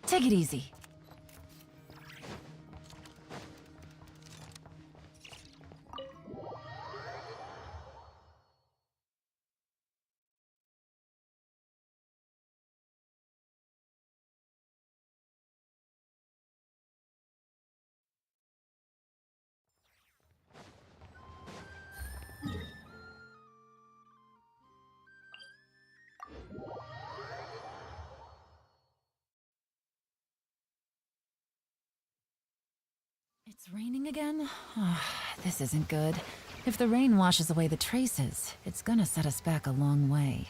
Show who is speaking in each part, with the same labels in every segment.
Speaker 1: Take it easy. It's raining again? This isn't good. If the rain washes away the traces, it's gonna set us back a long way.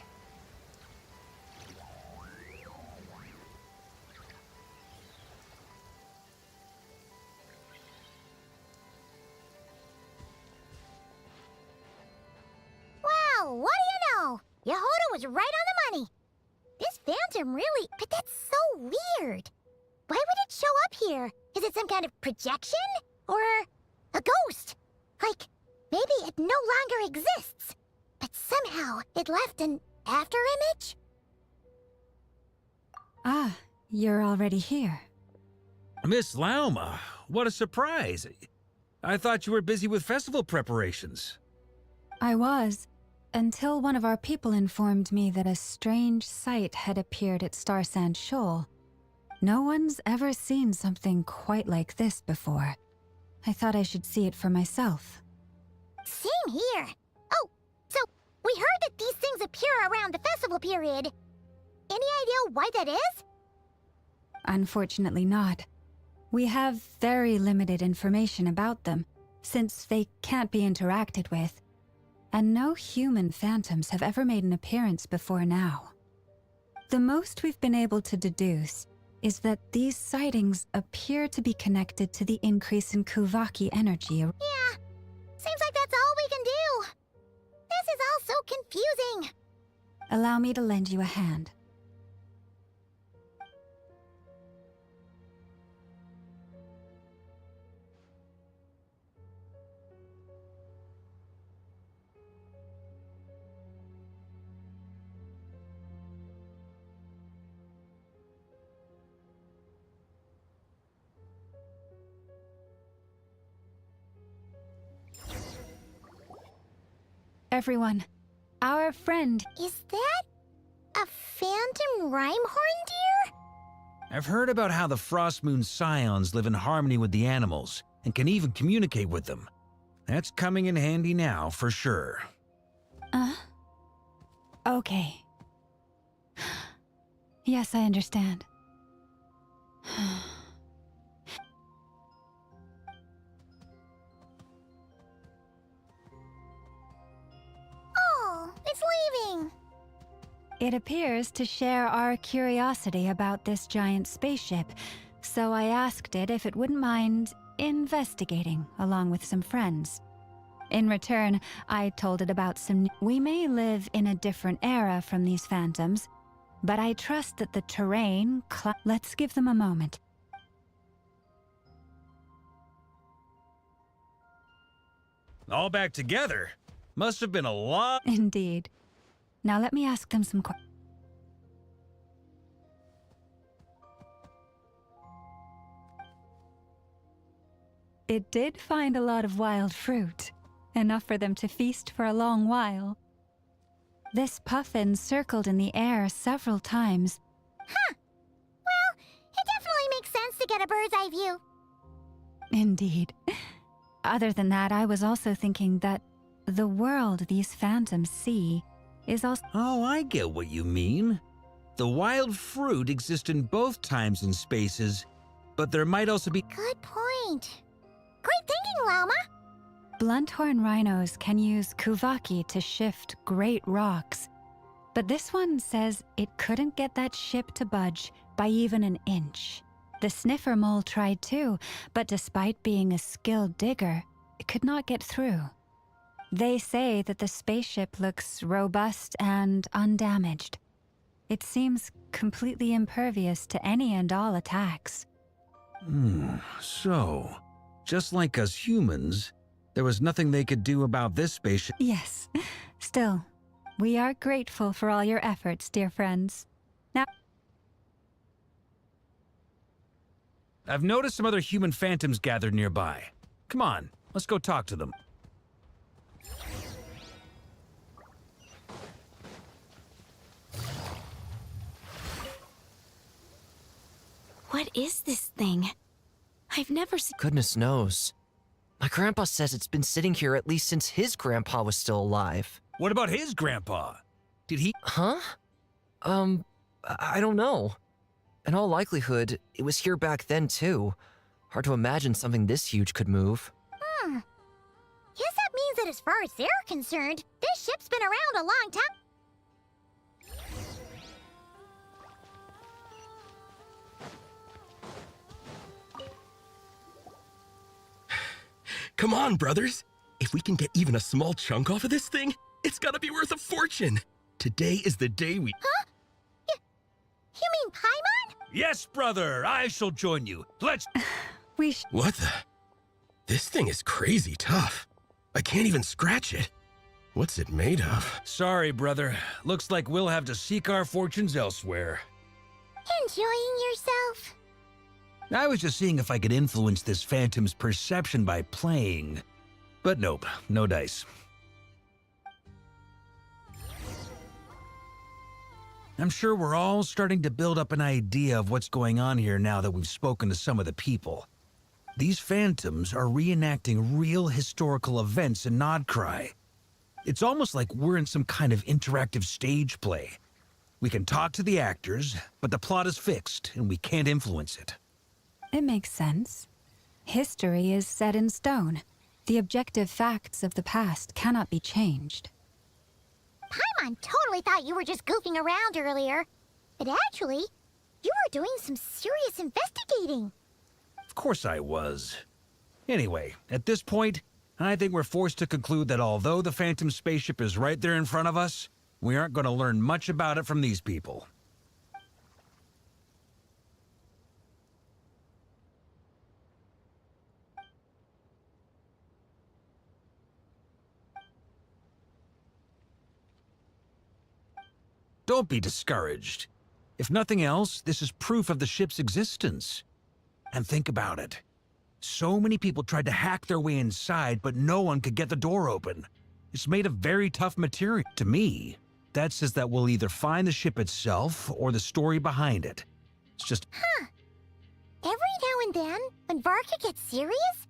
Speaker 2: Wow, what do you know? Yehoda was right on the money. This phantom really... But that's so weird. Why would it show up here? Is it some kind of projection? Or a ghost? Like, maybe it no longer exists, but somehow it left an afterimage?
Speaker 3: Ah, you're already here.
Speaker 4: Miss Lauma, what a surprise. I thought you were busy with festival preparations.
Speaker 3: I was, until one of our people informed me that a strange sight had appeared at Star Sand Shoal. No one's ever seen something quite like this before. I thought I should see it for myself.
Speaker 2: Same here. Oh, so we heard that these things appear around the festival period. Any idea why that is?
Speaker 3: Unfortunately not. We have very limited information about them, since they can't be interacted with. And no human phantoms have ever made an appearance before now. The most we've been able to deduce is that these sightings appear to be connected to the increase in Kuvaki energy.
Speaker 2: Yeah, seems like that's all we can do. This is all so confusing.
Speaker 3: Allow me to lend you a hand. Everyone, our friend...
Speaker 2: Is that a phantom Rhyme-horn deer?
Speaker 4: I've heard about how the Frost Moon Scions live in harmony with the animals and can even communicate with them. That's coming in handy now, for sure.
Speaker 3: Okay. Yes, I understand.
Speaker 2: Oh, it's leaving.
Speaker 3: It appears to share our curiosity about this giant spaceship, so I asked it if it wouldn't mind investigating along with some friends. In return, I told it about some... We may live in a different era from these phantoms, but I trust that the terrain... Let's give them a moment.
Speaker 4: All back together? Must have been a lot.
Speaker 3: Indeed. Now let me ask them some questions. It did find a lot of wild fruit, enough for them to feast for a long while. This puffin circled in the air several times.
Speaker 2: Huh. Well, it definitely makes sense to get a bird's eye view.
Speaker 3: Indeed. Other than that, I was also thinking that the world these phantoms see is also...
Speaker 4: Oh, I get what you mean. The wild fruit exists in both times and spaces, but there might also be...
Speaker 2: Good point. Great thinking, Lauma.
Speaker 3: Blunthorn rhinos can use Kuvaki to shift great rocks, but this one says it couldn't get that ship to budge by even an inch. The sniffer mole tried too, but despite being a skilled digger, it could not get through. They say that the spaceship looks robust and undamaged. It seems completely impervious to any and all attacks.
Speaker 4: So, just like us humans, there was nothing they could do about this spaceship.
Speaker 3: Yes. Still, we are grateful for all your efforts, dear friends. Now...
Speaker 4: I've noticed some other human phantoms gathered nearby. Come on, let's go talk to them.
Speaker 5: What is this thing? I've never seen.
Speaker 6: Goodness knows. My grandpa says it's been sitting here at least since his grandpa was still alive.
Speaker 4: What about his grandpa? Did he?
Speaker 6: Huh? I don't know. In all likelihood, it was here back then too. Hard to imagine something this huge could move.
Speaker 2: Guess that means that as far as they're concerned, this ship's been around a long time.
Speaker 7: Come on, brothers. If we can get even a small chunk off of this thing, it's gotta be worth a fortune. Today is the day we...
Speaker 2: Huh? You mean Paimon?
Speaker 4: Yes, brother, I shall join you. Let's...
Speaker 7: What the? This thing is crazy tough. I can't even scratch it. What's it made of?
Speaker 4: Sorry, brother. Looks like we'll have to seek our fortunes elsewhere.
Speaker 2: Enjoying yourself?
Speaker 4: I was just seeing if I could influence this phantom's perception by playing. But nope, no dice. I'm sure we're all starting to build up an idea of what's going on here now that we've spoken to some of the people. These phantoms are reenacting real historical events in Nodcry. It's almost like we're in some kind of interactive stage play. We can talk to the actors, but the plot is fixed and we can't influence it.
Speaker 3: It makes sense. History is set in stone. The objective facts of the past cannot be changed.
Speaker 2: Paimon totally thought you were just goofing around earlier. But actually, you were doing some serious investigating.
Speaker 4: Of course I was. Anyway, at this point, I think we're forced to conclude that although the Phantom spaceship is right there in front of us, we aren't going to learn much about it from these people. Don't be discouraged. If nothing else, this is proof of the ship's existence. And think about it. So many people tried to hack their way inside, but no one could get the door open. It's made of very tough material. To me, that says that we'll either find the ship itself or the story behind it. It's just...
Speaker 2: Every now and then, when Varka gets serious,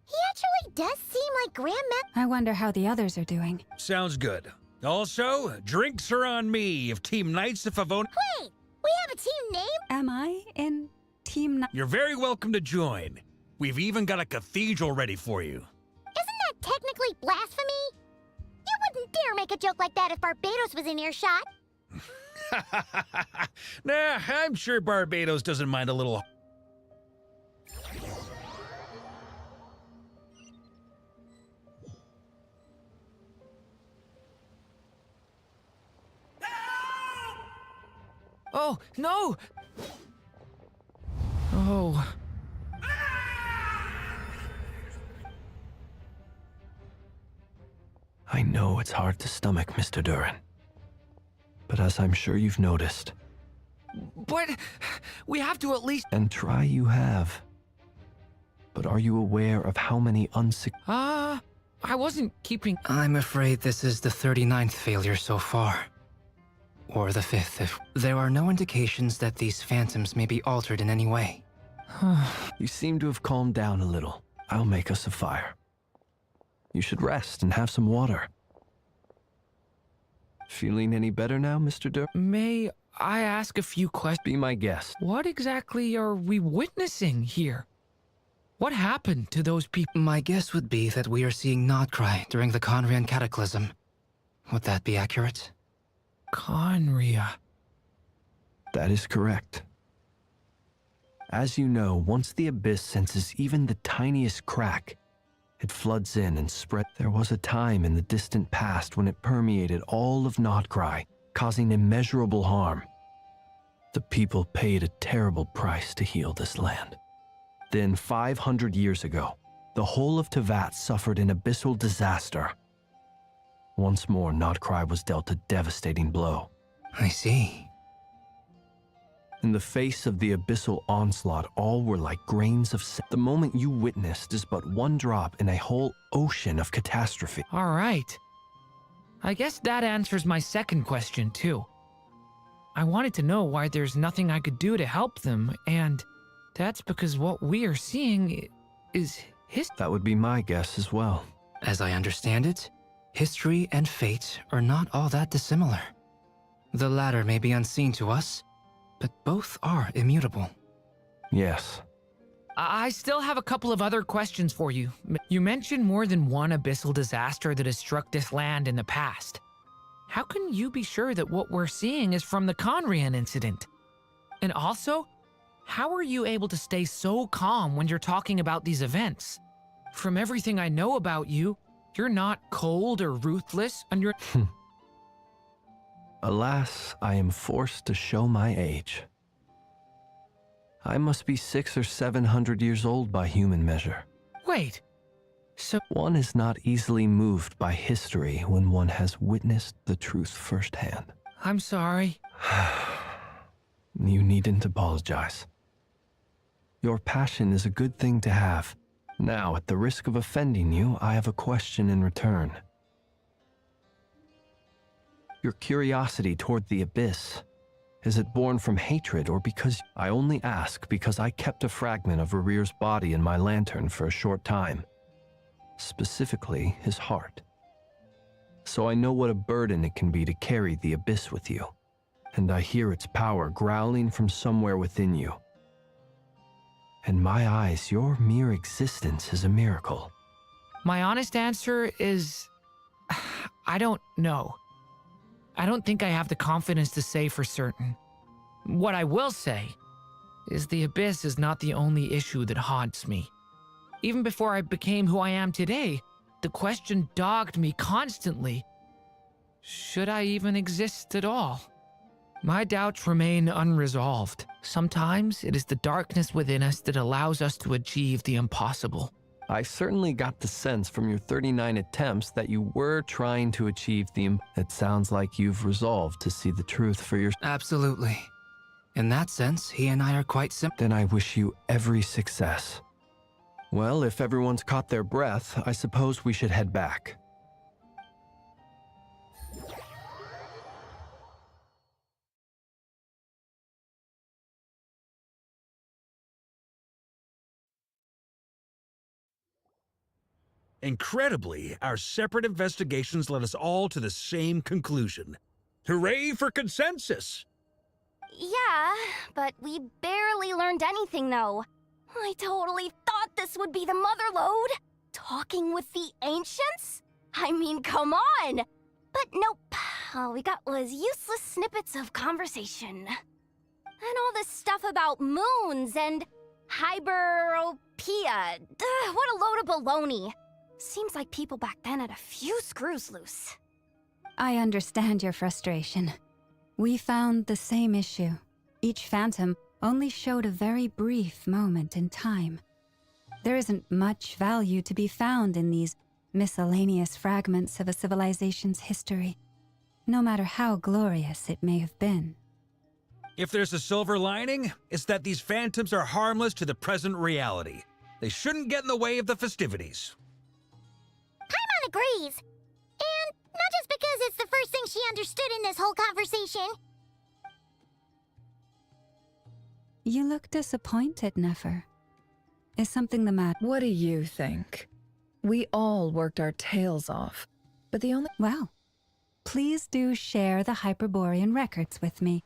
Speaker 2: he actually does seem like Grandma.
Speaker 3: I wonder how the others are doing.
Speaker 4: Sounds good. Also, drinks are on me if Team Knights of Favona...
Speaker 2: Wait, we have a team name?
Speaker 3: Am I in Team
Speaker 4: You're very welcome to join. We've even got a cathedral ready for you.
Speaker 2: Isn't that technically blasphemy? You wouldn't dare make a joke like that if Barbados was in earshot.
Speaker 4: Nah, I'm sure Barbados doesn't mind a little...
Speaker 6: Oh, no! Oh.
Speaker 7: I know it's hard to stomach, Mr. Duran. But as I'm sure you've noticed...
Speaker 6: But we have to at least...
Speaker 7: And try you have. But are you aware of how many
Speaker 8: I wasn't keeping... I'm afraid this is the 39th failure so far. Or the 5th, if there are no indications that these phantoms may be altered in any way.
Speaker 7: You seem to have calmed down a little. I'll make us a fire. You should rest and have some water. Feeling any better now, Mr. Dur?
Speaker 8: May I ask a few questions?
Speaker 7: Be my guest.
Speaker 8: What exactly are we witnessing here? What happened to those people? My guess would be that we are seeing Nodcry during the Conrian Cataclysm. Would that be accurate? Conria.
Speaker 7: That is correct. As you know, once the Abyss senses even the tiniest crack, it floods in and spreads. There was a time in the distant past when it permeated all of Nodcry, causing immeasurable harm. The people paid a terrible price to heal this land. Then 500 years ago, the whole of Teyvat suffered an abyssal disaster. Once more, Nodcry was dealt a devastating blow.
Speaker 8: I see.
Speaker 7: In the face of the abyssal onslaught, all were like grains of sand. The moment you witnessed is but one drop in a whole ocean of catastrophe.
Speaker 8: All right. I guess that answers my second question, too. I wanted to know why there's nothing I could do to help them, and that's because what we are seeing is
Speaker 7: That would be my guess as well.
Speaker 8: As I understand it, history and fate are not all that dissimilar. The latter may be unseen to us, but both are immutable.
Speaker 7: Yes.
Speaker 8: I still have a couple of other questions for you. You mentioned more than one abyssal disaster that has struck this land in the past. How can you be sure that what we're seeing is from the Conrian incident? And also, how are you able to stay so calm when you're talking about these events? From everything I know about you, you're not cold or ruthless, and you're...
Speaker 7: Alas, I am forced to show my age. I must be 600 or 700 years old by human measure.
Speaker 8: Wait, so...
Speaker 7: One is not easily moved by history when one has witnessed the truth firsthand.
Speaker 8: I'm sorry.
Speaker 7: You needn't apologize. Your passion is a good thing to have. Now, at the risk of offending you, I have a question in return. Your curiosity toward the abyss, is it born from hatred or because... I only ask because I kept a fragment of Rerir's body in my lantern for a short time. Specifically, his heart. So I know what a burden it can be to carry the abyss with you. And I hear its power growling from somewhere within you. In my eyes, your mere existence is a miracle.
Speaker 8: My honest answer is... I don't know. I don't think I have the confidence to say for certain. What I will say is the abyss is not the only issue that haunts me. Even before I became who I am today, the question dogged me constantly. Should I even exist at all? My doubts remain unresolved. Sometimes it is the darkness within us that allows us to achieve the impossible.
Speaker 7: I certainly got the sense from your 39 attempts that you were trying to achieve It sounds like you've resolved to see the truth for yourself.
Speaker 8: Absolutely. In that sense, he and I are quite similar.
Speaker 7: Then I wish you every success. Well, if everyone's caught their breath, I suppose we should head back.
Speaker 4: Incredibly, our separate investigations led us all to the same conclusion. Hooray for consensus!
Speaker 2: Yeah, but we barely learned anything, though. I totally thought this would be the mother lode. Talking with the ancients? I mean, come on! But nope. All we got was useless snippets of conversation. And all this stuff about moons and hyperopia. What a load of baloney. Seems like people back then had a few screws loose.
Speaker 3: I understand your frustration. We found the same issue. Each phantom only showed a very brief moment in time. There isn't much value to be found in these miscellaneous fragments of a civilization's history, no matter how glorious it may have been.
Speaker 4: If there's a silver lining, it's that these phantoms are harmless to the present reality. They shouldn't get in the way of the festivities.
Speaker 2: Paimon agrees. And not just because it's the first thing she understood in this whole conversation.
Speaker 3: You look disappointed, Nefer. Is something the matter?
Speaker 1: What do you think? We all worked our tails off, but the only...
Speaker 3: Well, please do share the Hyperborean records with me.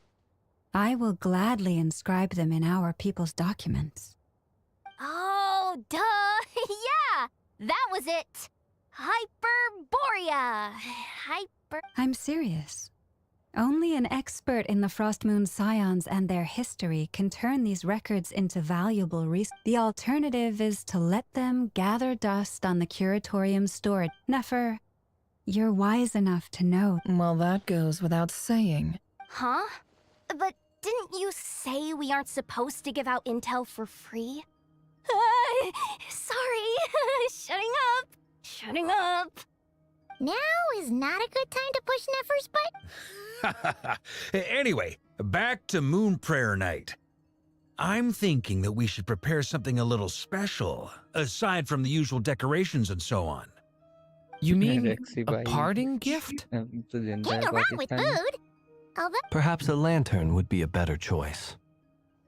Speaker 3: I will gladly inscribe them in our people's documents.
Speaker 2: Oh, duh! Yeah! That was it! Hyperborea!
Speaker 3: I'm serious. Only an expert in the Frostmoon Scions and their history can turn these records into valuable resources. The alternative is to let them gather dust on the Curatorium storage. Nefer, you're wise enough to know.
Speaker 1: Well, that goes without saying.
Speaker 2: Huh? But didn't you say we aren't supposed to give out intel for free? Sorry. Shutting up. Now is not a good time to push Nefer's butt.
Speaker 4: Anyway, Back to Moon Prayer Night. I'm thinking that we should prepare something a little special, aside from the usual decorations and so on.
Speaker 8: You mean
Speaker 9: Rexy
Speaker 8: a
Speaker 9: भाई
Speaker 8: parting gift?
Speaker 9: अब तो जिंदा
Speaker 2: Can't
Speaker 9: है
Speaker 2: go wrong with
Speaker 9: Pakistan में।
Speaker 2: food. Although,
Speaker 7: Perhaps a lantern would be a better choice.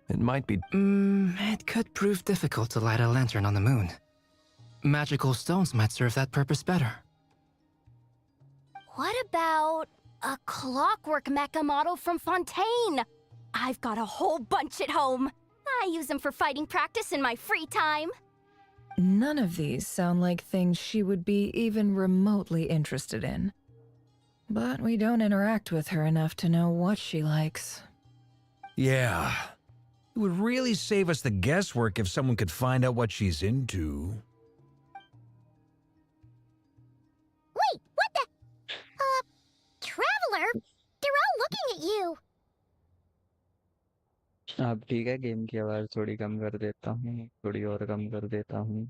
Speaker 7: It might be
Speaker 8: It could prove difficult to light a lantern on the moon. Magical stones might serve that purpose better.
Speaker 5: What about a clockwork mecha model from Fontaine? I've got a whole bunch at home. I use them for fighting practice in my free time.
Speaker 1: None of these sound like things she would be even remotely interested in. But we don't interact with her enough to know what she likes.
Speaker 4: Yeah. It would really save us the guesswork if someone could find out what she's into.
Speaker 2: wait, what the? Traveler? They're all looking at you.
Speaker 9: अब ठीक है, game की आवाज थोड़ी कम कर देता हूँ, थोड़ी और कम कर देता हूँ।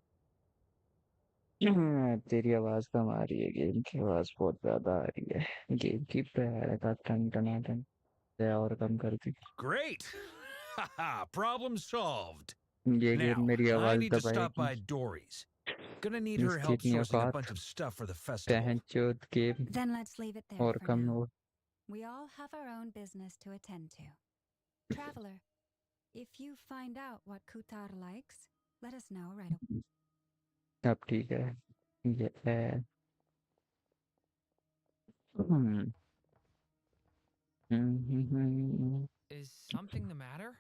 Speaker 9: तेरी आवाज कम आ रही है, गेम की आवाज बहुत ज्यादा आ रही है। गेम की पैर का टन टना टन और कम कर दी।
Speaker 4: Great! Haha, problem solved.
Speaker 9: ये
Speaker 4: Now,
Speaker 9: गेम मेरी
Speaker 4: I
Speaker 9: आवाज
Speaker 4: need to stop by
Speaker 9: दबाएगी।
Speaker 4: Dory's. Gonna need her
Speaker 9: इसकी
Speaker 4: help
Speaker 9: इतनी
Speaker 4: sourcing a
Speaker 9: औकात,
Speaker 4: bunch of stuff for the festival.
Speaker 9: पहनचोद game
Speaker 3: Then let's leave it there
Speaker 9: और
Speaker 3: for
Speaker 9: कम
Speaker 3: now.
Speaker 9: हो।
Speaker 3: We all have our own business to attend to. Traveler, if you find out what Kutar likes, let us know right away.
Speaker 9: अब ठीक है, ये है। हम्म,
Speaker 8: Is something the matter?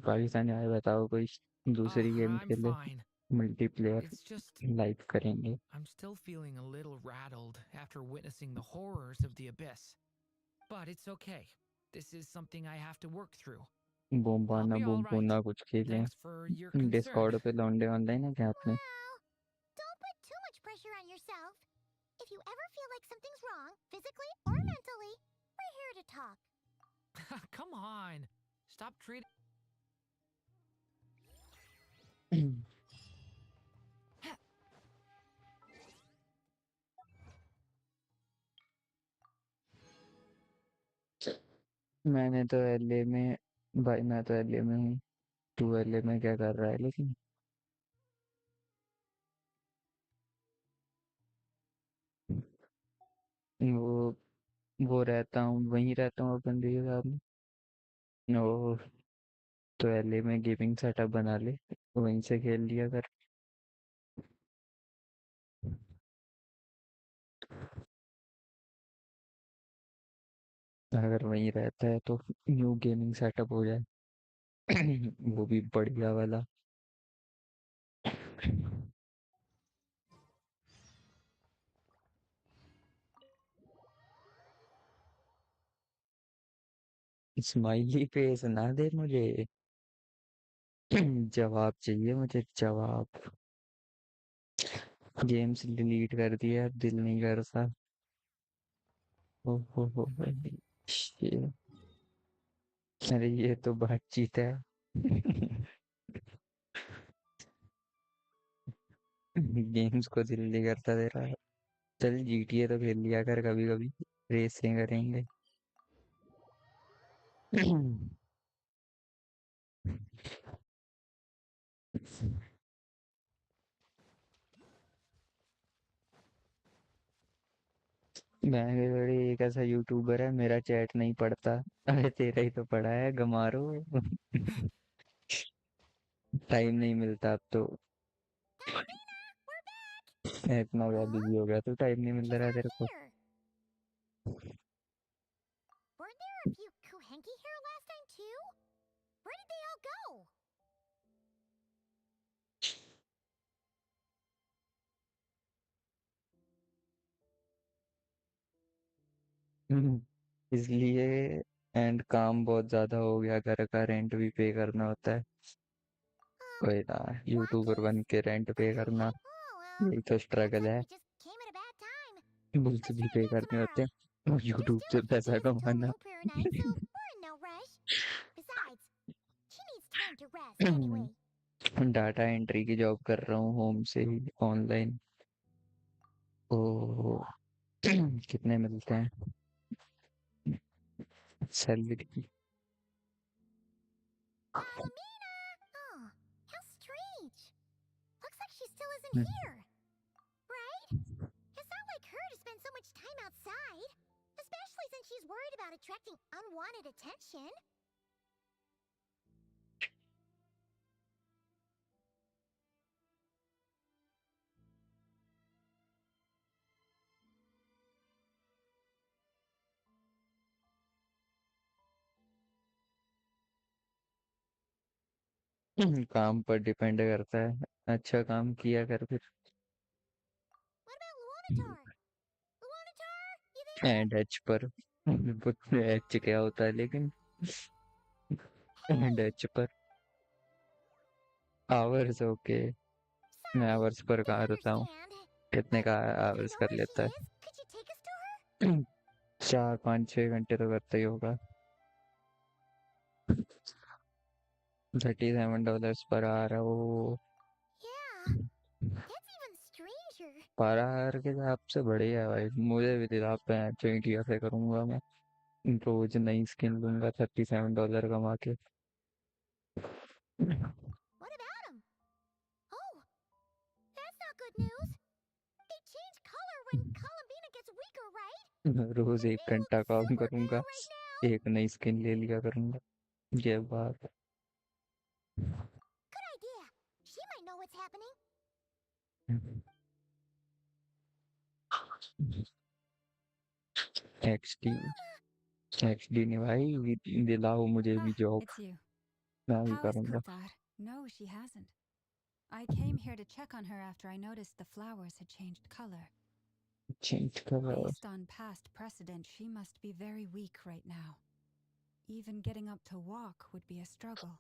Speaker 9: Pakistan आए, बताओ कोई दूसरी गेम
Speaker 8: I'm
Speaker 9: खेले,
Speaker 8: fine.
Speaker 9: Multiplayer
Speaker 8: It's just
Speaker 9: live करेंगे।
Speaker 8: I'm still feeling a little rattled after witnessing the horrors of the abyss. But it's okay. This is something I have to work through.
Speaker 9: बोम्बाना
Speaker 8: I'll be all right.
Speaker 9: बोम्बोना कुछ खेलें।
Speaker 8: Thanks for your concern.
Speaker 9: Discord पे लौंडे online है क्या आपने?
Speaker 2: Well, don't put too much pressure on yourself. If you ever feel like something's wrong, physically or mentally, we're here to talk.
Speaker 8: Come on. Stop treating.
Speaker 9: मैंने तो LA में, भाई मैं तो एलए में हूँ, तू एलए में क्या कर रहा है? लेकिन वो रहता हूँ, वहीं रहता हूँ अपन के साथ में। ओ, तो एलए में गेमिंग सेटअप बना ले, वहीं से खेल लिया कर। अगर वहीं रहता है तो न्यू गेमिंग सेटअप हो जाए, वो भी बढ़िया वाला। स्माइली फेस ना दे मुझे, जवाब चाहिए मुझे, जवाब। गेम्स डिलीट कर दिया, अब दिल नहीं करता। हो shit। अरे ये तो बातचीत है। गेम्स को दिल नहीं करता तेरा। चल जीटीए तो खेल लिया कर कभी कभी, रेसिंग करेंगे। महंगे बड़े एक ऐसा यूट्यूबर है, मेरा चैट नहीं पढ़ता। अरे तेरा ही तो पढ़ा है गमारो। टाइम नहीं मिलता अब तो, इतना क्या
Speaker 2: Huh?
Speaker 9: बिजी हो गया तो टाइम नहीं मिल
Speaker 2: She's
Speaker 9: रहा
Speaker 2: not
Speaker 9: तेरे को।
Speaker 2: here. Weren't there a few Kuhenki here last time too? Where did they all go?
Speaker 9: इसलिए एंड काम बहुत ज्यादा हो गया, घर का रेंट भी पे करना होता है। कोई ना, यूट्यूबर बन के रेंट पे करना,
Speaker 2: Oh well,
Speaker 9: यही तो
Speaker 2: looks
Speaker 9: स्ट्रगल
Speaker 2: like
Speaker 9: है।
Speaker 2: we just came at a bad time.
Speaker 9: Bills
Speaker 2: Let's
Speaker 9: भी
Speaker 2: try
Speaker 9: पे
Speaker 2: again
Speaker 9: करने होते
Speaker 2: tomorrow.
Speaker 9: हैं और
Speaker 2: Just
Speaker 9: यूट्यूब
Speaker 2: do
Speaker 9: से
Speaker 2: a few
Speaker 9: पैसा
Speaker 2: days until
Speaker 9: कमाना।
Speaker 2: Moon Prayer Night, so we're in no rush. Besides, she needs time to rest anyway.
Speaker 9: Data entry की जॉब कर रहा हूँ होम से ही, ऑनलाइन। ओ कितने मिलते हैं salary?
Speaker 2: still isn't here. Right? It's not like her to spend so much time outside. Especially since she's worried about attracting unwanted attention.
Speaker 9: काम पर डिपेंड करता है, अच्छा काम किया कर फिर।
Speaker 2: What about Luonatar? Luonatar, you there?
Speaker 9: And H पर एच क्या होता है लेकिन एंड एच पर आवर्स ओके। मैं
Speaker 2: Sorry,
Speaker 9: आवर्स पर
Speaker 2: don't
Speaker 9: करता हूँ,
Speaker 2: understand.
Speaker 9: कितने का
Speaker 2: If you
Speaker 9: आवर्स
Speaker 2: know
Speaker 9: कर
Speaker 2: where she
Speaker 9: लेता है?
Speaker 2: is, could you take us to her?
Speaker 9: 4 5 6 घंटे तो करता ही होगा। $37 पर आ रहा हो।
Speaker 2: Yeah, that's even stranger.
Speaker 9: Per hour के हिसाब से बढ़िया है भाई, मुझे भी दिला पे इंडिया से करूंगा मैं। रोज नई स्किन लूंगा $37 कमा के।
Speaker 2: What about him? Oh, that's not good news. They change color when Columbina gets weaker, right?
Speaker 9: Rose
Speaker 2: And
Speaker 9: 1 घंटा
Speaker 2: they look
Speaker 9: काम
Speaker 2: super
Speaker 9: करूंगा,
Speaker 2: pale right now.
Speaker 9: एक नई स्किन ले लिया करूंगा, ये बात।
Speaker 2: Good idea. She might know what's happening.
Speaker 9: XD XD नहीं भाई, दिलाओ मुझे भी
Speaker 3: Ah,
Speaker 9: जॉब,
Speaker 3: it's you.
Speaker 9: मैं भी
Speaker 3: How is
Speaker 9: करूंगा।
Speaker 3: Kutar? No, she hasn't. I came here to check on her after I noticed the flowers had changed color.
Speaker 9: Change कर
Speaker 3: Based on past precedent, she must be very weak right now. Even getting up to walk would be a struggle.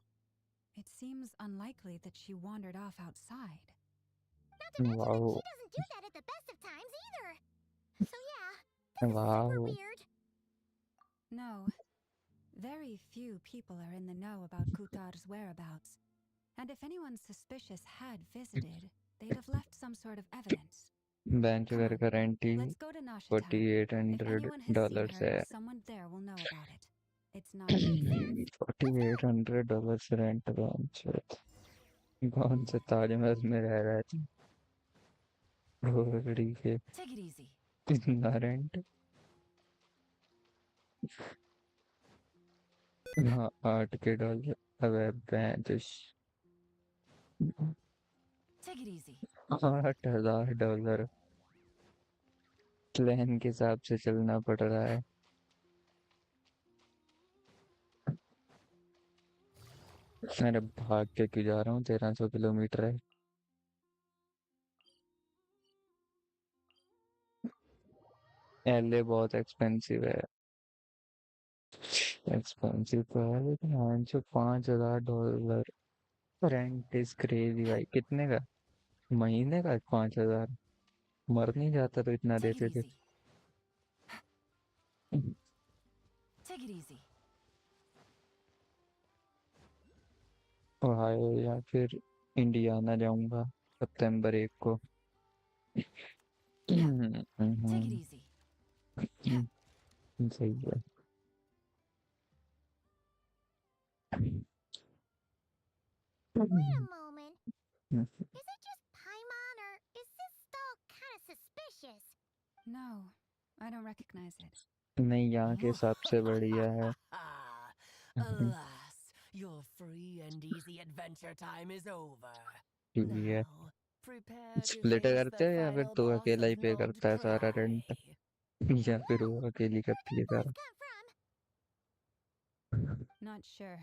Speaker 3: It seems unlikely that she wandered off outside.
Speaker 2: Not to mention that
Speaker 9: wow
Speaker 2: she doesn't do that at the best of times either. So yeah, this is super
Speaker 9: wow.
Speaker 2: weird.
Speaker 3: No. Very few people are in the know about Kutar's whereabouts. And if anyone suspicious had visited, they'd have left some sort of evidence.
Speaker 9: Bench
Speaker 3: Come
Speaker 9: घर
Speaker 3: on,
Speaker 9: का rent ही
Speaker 3: let's go to Nasha Town.
Speaker 9: Forty eight
Speaker 3: If
Speaker 9: hundred
Speaker 3: anyone has seen
Speaker 9: dollars
Speaker 3: her,
Speaker 9: है।
Speaker 3: someone there will know about it. It's not a big thing.
Speaker 2: Sense.
Speaker 9: $4800 rent bench. कौन से ताजमहल में रह रहा है घोड़ी के,
Speaker 5: Take it easy.
Speaker 9: इतना रेंट? हाँ $8 अबे bench.
Speaker 5: Take it easy.
Speaker 9: $8000 plan के हिसाब से चलना पड़ रहा है। अरे भाग के क्यों जा रहा हूँ, 1300 किलोमीटर है। एलए बहुत एक्सपेंसिव है, एक्सपेंसिव तो है लेकिन $5000 रेंट इज क्रेजी भाई। कितने का महीने का? 5000 मर नहीं जाता तो इतना
Speaker 5: Take it
Speaker 9: देते थे।
Speaker 5: easy. Take it easy.
Speaker 9: Ohio या फिर इंडियाना जाऊंगा सितंबर 1 को।
Speaker 5: Take it easy.
Speaker 9: सही है।
Speaker 2: Wait a moment. Is it just Paimon or is this stall kind of suspicious?
Speaker 3: No, I don't recognize it.
Speaker 9: नहीं, यहाँ के हिसाब से बढ़िया है।
Speaker 10: Alas, your free and easy adventure time is over.
Speaker 9: ठीक है,
Speaker 10: Now, prepare to
Speaker 9: split
Speaker 10: face
Speaker 9: करते
Speaker 10: the
Speaker 9: हैं या फिर
Speaker 10: final
Speaker 9: तू
Speaker 10: boss
Speaker 9: अकेला ही
Speaker 10: of
Speaker 9: पे
Speaker 10: Nod
Speaker 9: करता है सारा रेंट,
Speaker 10: Cry.
Speaker 9: या फिर
Speaker 2: Whoa,
Speaker 9: वो अकेली
Speaker 2: where
Speaker 9: करती है
Speaker 2: did
Speaker 9: सारा?
Speaker 2: that voice come from?
Speaker 3: Not sure.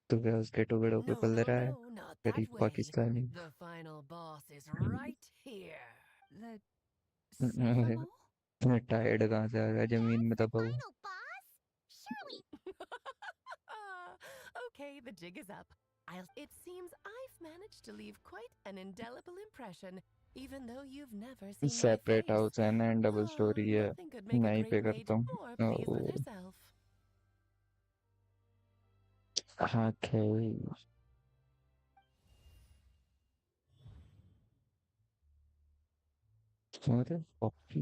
Speaker 9: तो क्या उसके टुकड़ों पे
Speaker 10: No,
Speaker 9: पल
Speaker 10: no,
Speaker 9: रहा है?
Speaker 10: no, not
Speaker 9: गरीब
Speaker 10: that way.
Speaker 9: Pakistani.
Speaker 10: The final boss is right here.
Speaker 3: The sniffer mole?
Speaker 9: Tired कहाँ से आ गया, जमीन में
Speaker 2: That's the
Speaker 9: दबा हुआ।
Speaker 2: final boss? Surely.
Speaker 10: Okay, the jig is up. It seems I've managed to leave quite an indelible impression, even though you've never seen my
Speaker 9: separate
Speaker 10: face.
Speaker 9: House है ना, double storey है,
Speaker 10: Nothing could make a
Speaker 9: मैं ही पे
Speaker 10: great mage
Speaker 9: करता हूँ।
Speaker 10: more pleased with
Speaker 9: oh,
Speaker 10: herself.
Speaker 9: Okay. अरे Poppy,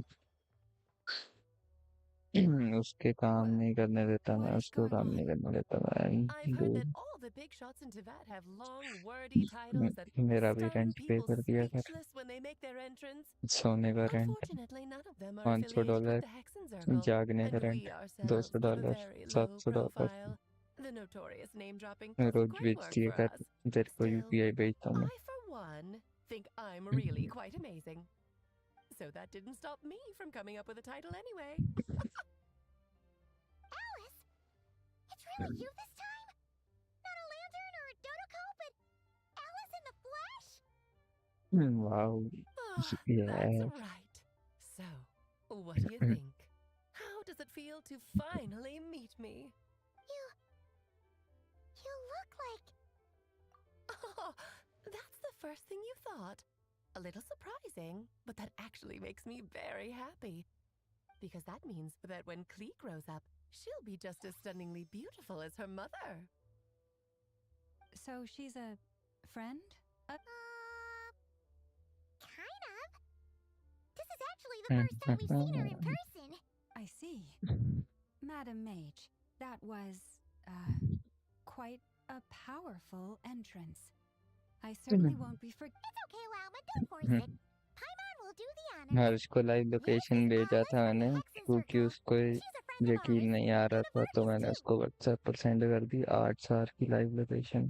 Speaker 9: उसके काम
Speaker 10: Well,
Speaker 9: नहीं करने देता मैं,
Speaker 10: what is
Speaker 9: उसको
Speaker 10: going
Speaker 9: काम नहीं
Speaker 10: on?
Speaker 9: करने देता मैं
Speaker 10: I've heard that
Speaker 9: dude,
Speaker 10: all the big shots in Tibet have long, wordy titles that
Speaker 9: मेरा भी
Speaker 10: stun
Speaker 9: रेंट पे
Speaker 10: people
Speaker 9: कर दिया कर,
Speaker 10: speechless when they make their entrance.
Speaker 9: सोने का rent
Speaker 10: Unfortunately, none of them are affiliated with
Speaker 9: $500,
Speaker 10: the Hexen Circle,
Speaker 9: जागने का
Speaker 10: and
Speaker 9: rent
Speaker 10: we ourselves have a
Speaker 9: $200,
Speaker 10: very low
Speaker 9: $700
Speaker 10: profile. The notorious name-dropping
Speaker 9: मैं
Speaker 10: doesn't
Speaker 9: rose
Speaker 10: quite
Speaker 9: बेच
Speaker 10: work
Speaker 9: दिए
Speaker 10: for
Speaker 9: कर,
Speaker 10: us.
Speaker 9: तेरे को
Speaker 10: Still,
Speaker 9: यूपीआई भेजता हूँ
Speaker 10: I, for one, think I'm really quite amazing. So that didn't stop me from coming up with a title anyway.
Speaker 2: Alice, it's really you this time? Not a lantern or a dodo but Alice in the flesh?
Speaker 9: मैं। Wow
Speaker 10: Ah,
Speaker 9: yeah.
Speaker 10: that's right. So, what do you think? How does it feel to finally meet me?
Speaker 2: You look like...
Speaker 10: Oh, that's the first thing you thought. A little surprising, but that actually makes me very happy. Because that means that when Klee grows up, she'll be just as stunningly beautiful as her mother.
Speaker 3: So she's a friend?
Speaker 2: Kind of. This is actually the first time we've seen her in person.
Speaker 3: I see. Madam Mage, that was, quite a powerful entrance. I certainly won't be
Speaker 2: It's okay, Lalma, don't force it. Paimon will do the honors.
Speaker 9: हर्ष को live location भेजा था मैंने क्योंकि उसको
Speaker 2: She's a friend of
Speaker 9: यकीन
Speaker 2: ours.
Speaker 9: नहीं आ रहा था, तो मैंने
Speaker 2: too.
Speaker 9: उसको व्हाट्सएप पर सेंड कर दी 8 साल की लाइव लोकेशन।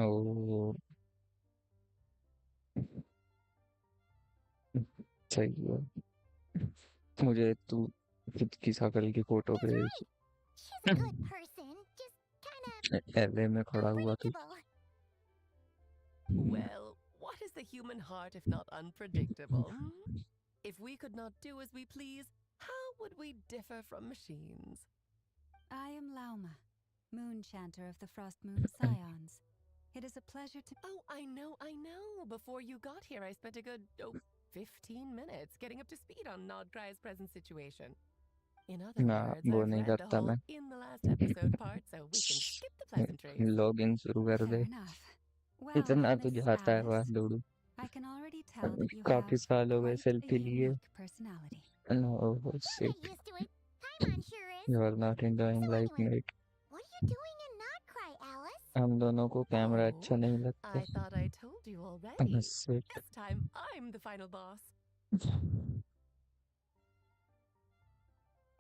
Speaker 9: ओ सही है, मुझे तू खुद की शकल की फोटो
Speaker 2: That's
Speaker 9: भेज।
Speaker 2: right. She's a good person, just kind of
Speaker 9: LA में खड़ा हुआ तू।
Speaker 2: unpredictable.
Speaker 10: Well, what is the human heart if not unpredictable? Hmm? If we could not do as we please, how would we differ from machines?
Speaker 3: I am Lauma, Moon Chanter of the Frost Moon Scions. It is a pleasure to...
Speaker 10: Oh, I know. Before you got here, I spent a good, 15 minutes getting up to speed on Nodcry's present situation. In other
Speaker 9: ना
Speaker 10: words,
Speaker 9: वो
Speaker 10: I've
Speaker 9: नहीं
Speaker 10: read the
Speaker 9: करता
Speaker 10: whole
Speaker 9: मैं।
Speaker 10: in the last episode part, so we can skip the pleasantries.
Speaker 9: Login शुरू कर
Speaker 3: Fair
Speaker 9: दे।
Speaker 3: enough. Well,
Speaker 9: इतना तो
Speaker 3: Miss
Speaker 9: जाता है वाह
Speaker 3: Alice,
Speaker 9: Dudu.
Speaker 3: I can already tell that you
Speaker 9: काफी
Speaker 3: have
Speaker 9: साल हो गए
Speaker 3: quite a
Speaker 9: सेल्फी लिए।
Speaker 3: unique personality.
Speaker 9: No,
Speaker 2: You'll
Speaker 9: shit.
Speaker 2: get used to it. Paimon sure is.
Speaker 9: You are not enjoying
Speaker 2: So
Speaker 9: life,
Speaker 2: anyway,
Speaker 9: mate.
Speaker 2: what are you doing in Nodcry, Alice?
Speaker 9: हम दोनों को camera अच्छा
Speaker 10: Oh,
Speaker 9: नहीं लगता।
Speaker 10: I thought I told you already.
Speaker 9: Shit.
Speaker 10: This time, I'm the final boss.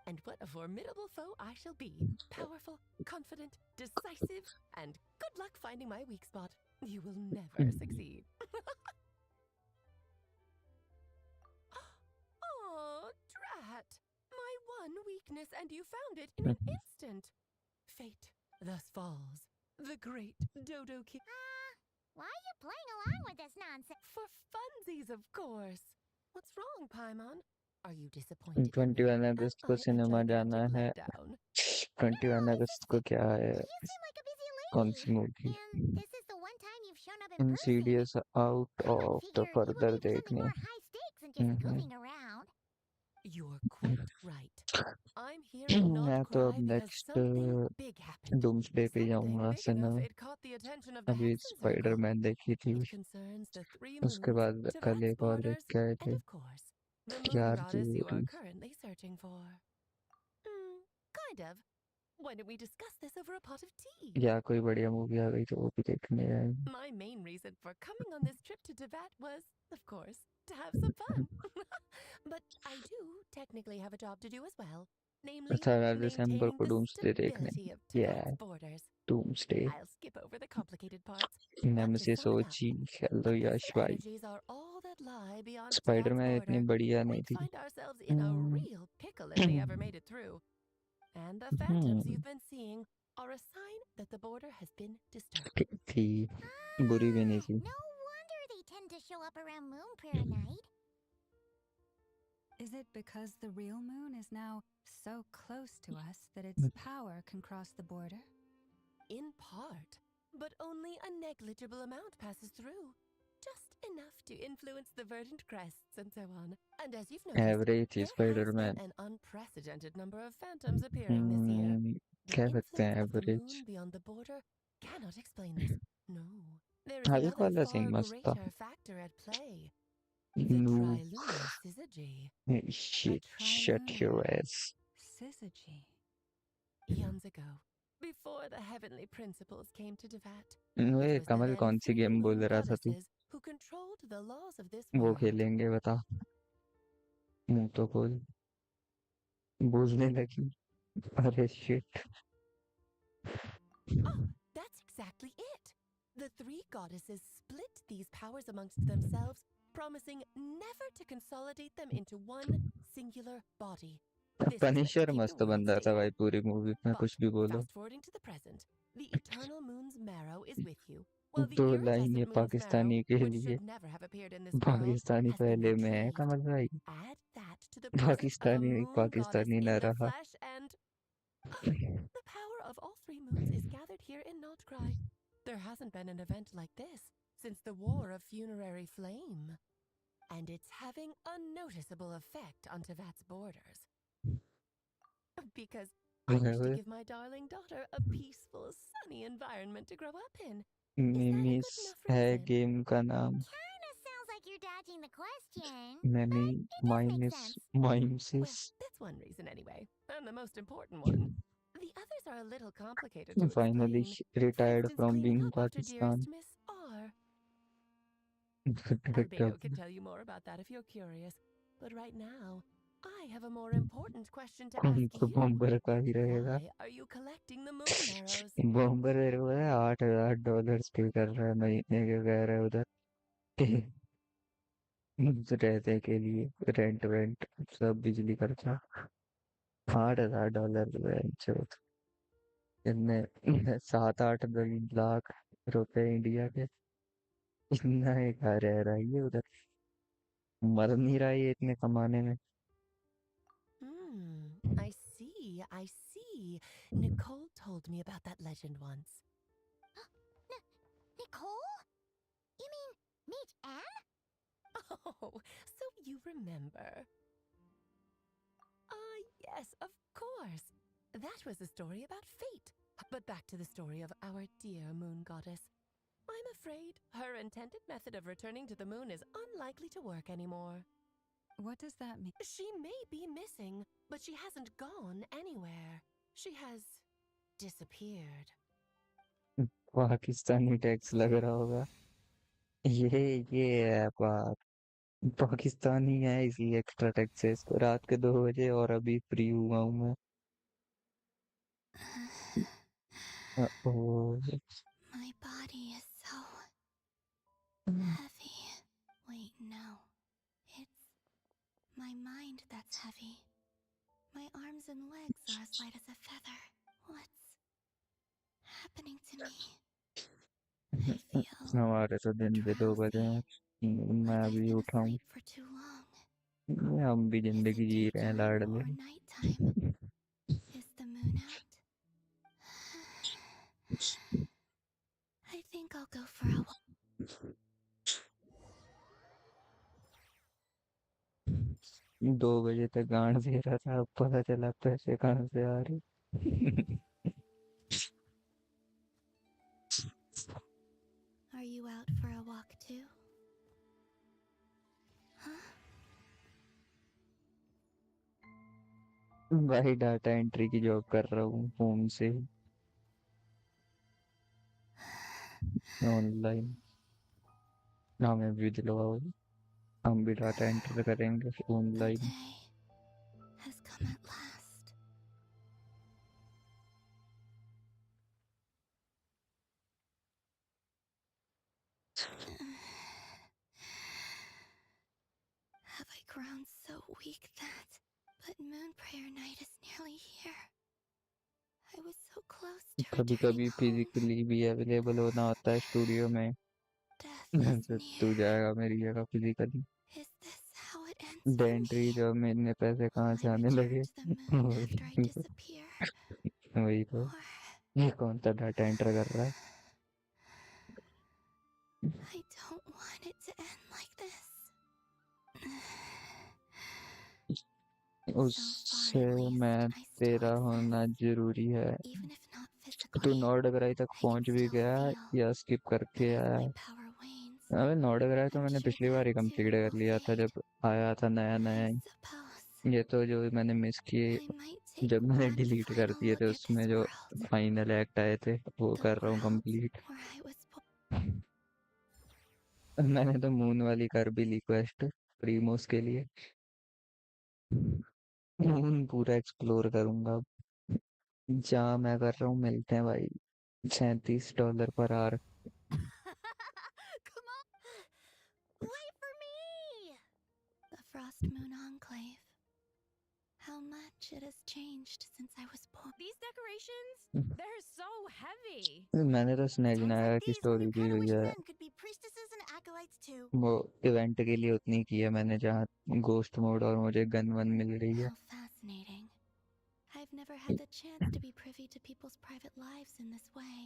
Speaker 10: And what a formidable foe I shall be. Powerful, confident, decisive, and good luck finding my weak spot. You will never succeed. Oh, drat! My one weakness, and you found it in an instant. Fate thus falls. The great Dodo King.
Speaker 2: Why are you playing along with this nonsense?
Speaker 10: For funsies, of course. What's wrong, Paimon? Are you disappointed?
Speaker 9: 21 अगस्त को cinema जाना है। 21
Speaker 2: No,
Speaker 9: अगस्त को क्या है?
Speaker 2: You seem like a busy
Speaker 9: कौन
Speaker 2: lady.
Speaker 9: See movie?
Speaker 2: And this is the one time you've shown up in person.
Speaker 9: Insidious out
Speaker 2: Paimon
Speaker 9: of the
Speaker 2: figured you
Speaker 9: further
Speaker 2: would need something
Speaker 9: देखने।
Speaker 2: more high stakes than just goofing around.
Speaker 10: You're quite right. I'm here in
Speaker 9: मैं तो अब
Speaker 10: Nodcry because
Speaker 9: next
Speaker 10: something big happened.
Speaker 9: Doomsday पे
Speaker 10: Something
Speaker 9: जाऊंगा
Speaker 10: big
Speaker 9: cinema.
Speaker 10: enough it caught the attention of the
Speaker 9: अभी
Speaker 10: Hexen Circle.
Speaker 9: Spiderman देखी थी,
Speaker 10: It concerns the three
Speaker 9: उसके
Speaker 10: moons,
Speaker 9: बाद कल
Speaker 10: Tibet's
Speaker 9: एक और देख
Speaker 10: borders,
Speaker 9: के आए
Speaker 10: and
Speaker 9: थे।
Speaker 10: of course, the moon
Speaker 9: यार
Speaker 10: goddess you are
Speaker 9: ji,
Speaker 10: currently searching for. Kind of. Why don't we discuss this over a pot of tea?
Speaker 9: या कोई बढ़िया मूवी आ गई तो वो भी देखने आए।
Speaker 10: My main reason for coming on this trip to Tibet was, of course, to have some fun. But I do technically have a job to do as well. Namely,
Speaker 9: 18 December
Speaker 10: maintaining
Speaker 9: को
Speaker 10: the
Speaker 9: doomsday देखने।
Speaker 10: stability of
Speaker 9: Yeah,
Speaker 10: Tibet's borders.
Speaker 9: Doomsday.
Speaker 10: I'll skip over the complicated parts.
Speaker 9: Nemesis
Speaker 10: sum it up,
Speaker 9: OG, hello
Speaker 10: Abyssal
Speaker 9: यश भाई।
Speaker 10: energies are all that lie beyond Tibet's
Speaker 9: Spiderman इतनी
Speaker 10: border.
Speaker 9: बढ़िया नहीं
Speaker 10: We'd
Speaker 9: थी।
Speaker 10: find ourselves in a real pickle if they ever made it through. And the phantoms you've been seeing are a sign that the border has been disturbed.
Speaker 9: ठीक थी, बुरी भी नहीं थी।
Speaker 2: No wonder they tend to show up around Moon Prayer Night.
Speaker 3: Is it because the real moon is now so close to us that its power can cross the border?
Speaker 10: In part, but only a negligible amount passes through. Just enough to influence the verdant crests and so on. And as you've noticed,
Speaker 9: average थी
Speaker 10: there has
Speaker 9: Spiderman.
Speaker 10: been an unprecedented number of phantoms appearing this year. The
Speaker 9: कह सकते हैं
Speaker 10: influence of the
Speaker 9: average.
Speaker 10: moon beyond the border cannot explain this. No, there is
Speaker 9: आगे
Speaker 10: another
Speaker 9: वाला scene
Speaker 10: far
Speaker 9: मस्त था।
Speaker 10: greater factor at play. The
Speaker 9: Noob.
Speaker 10: trilunar syzygy.
Speaker 9: Shit, shut your ass.
Speaker 3: Syzygy.
Speaker 10: Eons ago, before the heavenly principles came to Devat,
Speaker 9: ओए
Speaker 10: it was the
Speaker 9: Kamal
Speaker 10: then
Speaker 9: कौन सी
Speaker 10: three
Speaker 9: game बोल
Speaker 10: moon
Speaker 9: रहा था तू?
Speaker 10: goddesses who controlled the laws of this
Speaker 9: वो
Speaker 10: world.
Speaker 9: खेलेंगे बता, मुंह तो खोल, बोलने लगी। अरे shit.
Speaker 10: Oh, that's exactly it. The three goddesses split these powers amongst themselves, promising never to consolidate them into one singular body. This was meant to
Speaker 9: Punisher
Speaker 10: keep the
Speaker 9: मस्त
Speaker 10: world
Speaker 9: बंदा था
Speaker 10: stable.
Speaker 9: भाई पूरी movie में,
Speaker 10: But
Speaker 9: कुछ भी बोलो।
Speaker 10: fast forwarding to the present, the eternal moon's marrow is with you, while the
Speaker 9: दो लाइन ये
Speaker 10: iridescent moon's marrow,
Speaker 9: पाकिस्तानी के
Speaker 10: which
Speaker 9: लिए,
Speaker 10: should never have appeared in this world,
Speaker 9: Pakistani
Speaker 10: has been
Speaker 9: पहले में है
Speaker 10: retrieved.
Speaker 9: कमल भाई,
Speaker 10: Add that to the presence of a
Speaker 9: Pakistani
Speaker 10: moon goddess
Speaker 9: Pakistani न
Speaker 10: in the
Speaker 9: रहा।
Speaker 10: flesh, and the power of all three moons is gathered here in Notcry. There hasn't been an event like this since the War of Funerary Flame. And it's having a noticeable effect on Tevat's borders. Because I wish to give my darling daughter a peaceful, sunny environment to grow up in.
Speaker 9: मिमिस है
Speaker 10: reason?
Speaker 9: Game का नाम।
Speaker 2: Kinda sounds like you're dodging the question.
Speaker 9: मैमी
Speaker 2: It does make
Speaker 9: minus
Speaker 2: sense.
Speaker 10: Well,
Speaker 9: माइमसिस।
Speaker 10: that's one reason anyway, and the most important one. The others are a little complicated to
Speaker 9: Finally
Speaker 10: explain. For
Speaker 9: retired
Speaker 10: instance,
Speaker 9: from
Speaker 10: cleaning
Speaker 9: being
Speaker 10: up after
Speaker 9: Pakistan.
Speaker 10: dearest Miss R. Albedo can tell you more about that if you're curious. But right now, I have a more important question to
Speaker 9: कौन
Speaker 10: ask
Speaker 9: तो
Speaker 10: you.
Speaker 9: Bomber का ही रहेगा।
Speaker 10: Why are you collecting the moon marrows?
Speaker 9: Bomber मेरे को है $8,000 पे कर रहा है महीने के, कह रहा है उधर रहने के लिए, रेंट वेंट सब बिजली खर्चा। $8,000 इतने 7-8 लाख रुपए इंडिया के, इतना ही कहा रह रहा है ये उधर, मर नहीं रहा है ये इतने कमाने में।
Speaker 10: I see, I see. Nicole told me about that legend once.
Speaker 2: Nicole? You mean meet Anne?
Speaker 10: Oh, so you remember. Yes, of course. That was a story about fate. But back to the story of our dear moon goddess. I'm afraid her intended method of returning to the moon is unlikely to work anymore.
Speaker 3: What does that mean?
Speaker 10: She may be missing, but she hasn't gone anywhere. She has disappeared.
Speaker 9: Pakistani tax लग रहा होगा, ये है बात। पाकिस्तानी है इसलिए extra taxes. रात के 2 बजे और अभी फ्री हुआ हूँ मैं। ओह,
Speaker 5: My body is so heavy. Wait, no. It's my mind that's heavy. My arms and legs are as light as a feather. What's happening to me? I feel
Speaker 9: हमारे तो दिन के 2 बजे हैं, मैं
Speaker 5: like I've
Speaker 9: अभी
Speaker 5: been
Speaker 9: उठा हूँ।
Speaker 5: asleep for too long.
Speaker 9: हम भी
Speaker 5: Is it
Speaker 9: जिंदगी जी रहे हैं
Speaker 5: daytime
Speaker 9: लाडले।
Speaker 5: or nighttime? Is the moon out? I think I'll go for a walk.
Speaker 9: 2 बजे तक गांड दे रहा था, अब पता चला पैसे कहाँ से आ रहे।
Speaker 5: Are you out for a walk too? Huh?
Speaker 9: भाई डाटा एंट्री की जॉब कर रहा हूँ फोन से, ऑनलाइन। ना मैं भी दिलवाओ, हम भी डाटा एंटर करेंगे
Speaker 5: The
Speaker 9: online.
Speaker 5: day has come at last. Have I grown so weak that... But Moon Prayer Night is nearly here. I was so close to
Speaker 9: कभी
Speaker 5: returning
Speaker 9: कभी
Speaker 5: home.
Speaker 9: फिजिकली भी available होना होता है studio में।
Speaker 5: Death is
Speaker 9: तू
Speaker 5: near.
Speaker 9: जाएगा मेरी जगह physically.
Speaker 5: Is this how it ends for
Speaker 9: Dentry
Speaker 5: me?
Speaker 9: जब मेरे पैसे कहाँ
Speaker 5: Will
Speaker 9: से
Speaker 5: I
Speaker 9: आने
Speaker 5: return
Speaker 9: लगे।
Speaker 5: to the moon after I disappear?
Speaker 9: वही तो,
Speaker 5: Or...
Speaker 9: ये कौन सा डाटा एंटर कर रहा है।
Speaker 5: I don't want it to end like this.
Speaker 9: उससे
Speaker 5: So far, at least,
Speaker 9: मैं
Speaker 5: I still
Speaker 9: तेरा
Speaker 5: exist.
Speaker 9: होना जरूरी है।
Speaker 5: Even if not
Speaker 9: तू
Speaker 5: physically,
Speaker 9: नॉर्डगराई तक
Speaker 5: I can
Speaker 9: पहुंच भी
Speaker 5: still
Speaker 9: गया
Speaker 5: feel
Speaker 9: या स्किप
Speaker 5: that
Speaker 9: करके
Speaker 5: as
Speaker 9: आया।
Speaker 5: my power wanes,
Speaker 9: अबे नोडग्राय तो
Speaker 5: I'm
Speaker 9: मैंने
Speaker 5: sure
Speaker 9: पिछली बार ही
Speaker 5: that too
Speaker 9: कंप्लीट कर
Speaker 5: will
Speaker 9: लिया था
Speaker 5: fade.
Speaker 9: जब आया था नया नया
Speaker 5: I
Speaker 9: ही।
Speaker 5: suppose
Speaker 9: ये तो जो मैंने मिस किए
Speaker 5: I might take
Speaker 9: जब मैंने
Speaker 5: one
Speaker 9: डिलीट कर
Speaker 5: final
Speaker 9: दिए थे
Speaker 5: look at
Speaker 9: उसमें
Speaker 5: this
Speaker 9: जो
Speaker 5: world.
Speaker 9: फाइनल एक्ट आए थे वो
Speaker 5: The
Speaker 9: कर रहा हूँ
Speaker 5: world
Speaker 9: complete.
Speaker 5: where I was born.
Speaker 9: मैंने तो मून वाली कर भी ली क्वेस्ट प्रीमोस के लिए। मून पूरा एक्सप्लोर करूंगा अब। जहाँ मैं कर रहा हूँ मिलते हैं भाई $37 per hour.
Speaker 2: Come on! Wait for me!
Speaker 5: The Frost Moon Enclave. How much it has changed since I was born.
Speaker 11: These decorations, they're so heavy.
Speaker 9: मैंने तो
Speaker 2: Times
Speaker 9: स्नेजनाया
Speaker 2: like
Speaker 9: की
Speaker 2: these when you
Speaker 9: स्टोरी की
Speaker 2: kind of
Speaker 9: हुई
Speaker 2: wish
Speaker 9: है।
Speaker 2: men could be priestesses and acolytes too.
Speaker 9: वो event के लिए उतनी की है मैंने जहाँ गोस्ट मोड और मुझे गन वन मिल रही है।
Speaker 5: How fascinating. I've never had the chance to be privy to people's private lives in this way.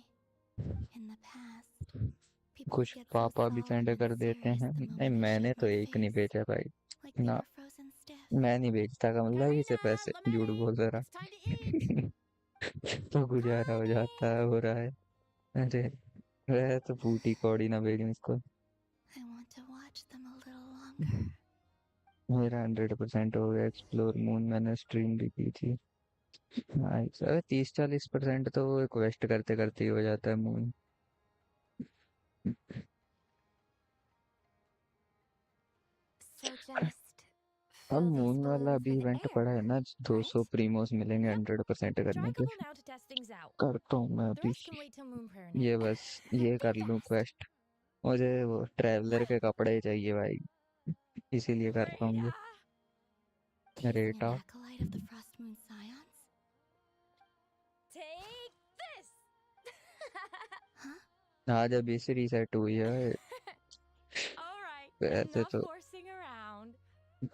Speaker 5: In the past, people would
Speaker 9: कुछ
Speaker 5: get so
Speaker 9: पापा भी
Speaker 5: solemn
Speaker 9: सेंड
Speaker 5: and
Speaker 9: कर देते
Speaker 5: serious
Speaker 9: हैं।
Speaker 5: the
Speaker 9: नहीं
Speaker 5: moment I
Speaker 9: मैंने
Speaker 5: showed
Speaker 9: तो
Speaker 5: my
Speaker 9: एक नहीं
Speaker 5: face,
Speaker 9: भेजा भाई
Speaker 5: like they
Speaker 9: ना।
Speaker 5: were frozen stiff.
Speaker 9: मैं नहीं भेजता कमला ही से
Speaker 10: Karina,
Speaker 9: पैसे झूठ
Speaker 10: Lamani,
Speaker 9: बोल रहा।
Speaker 10: it's time to eat.
Speaker 9: तो गुजारा हो जाता है हो रहा है। अरे वह तो फूटी कौड़ी ना भेजूं इसको।
Speaker 5: I want to watch them a little longer.
Speaker 9: मेरा 100% हो गया एक्सप्लोर मून मैंने स्ट्रीम भी की थी। नाइस। अरे 30-40% तो क्वेस्ट करते करते ही हो जाता है मून।
Speaker 10: So just
Speaker 9: अब
Speaker 10: fill these
Speaker 9: मून वाला
Speaker 10: balloons
Speaker 9: अभी
Speaker 10: with
Speaker 9: इवेंट पड़ा
Speaker 10: air,
Speaker 9: है ना 200
Speaker 10: right?
Speaker 9: प्रीमोस मिलेंगे
Speaker 11: Yep.
Speaker 9: 100%
Speaker 11: Try
Speaker 9: करने
Speaker 11: a
Speaker 9: के।
Speaker 11: couple now to test things out.
Speaker 9: करता हूँ मैं
Speaker 11: The
Speaker 9: अभी।
Speaker 11: rest can wait till Moon Prayer
Speaker 9: ये
Speaker 11: night.
Speaker 9: बस ये
Speaker 10: Be
Speaker 9: कर लूँ
Speaker 10: fast.
Speaker 9: क्वेस्ट। मुझे वो ट्रैवलर के कपड़े चाहिए भाई इसीलिए कर रहा हूँ ये।
Speaker 11: Rita!
Speaker 5: Teasing an
Speaker 9: रेटा
Speaker 5: acolyte of the Frost Moon Scions?
Speaker 11: Take this!
Speaker 5: Huh?
Speaker 9: आज अभी से रीसेट हुई है
Speaker 11: Alright,
Speaker 9: वैसे
Speaker 11: enough
Speaker 9: तो
Speaker 11: horsing around.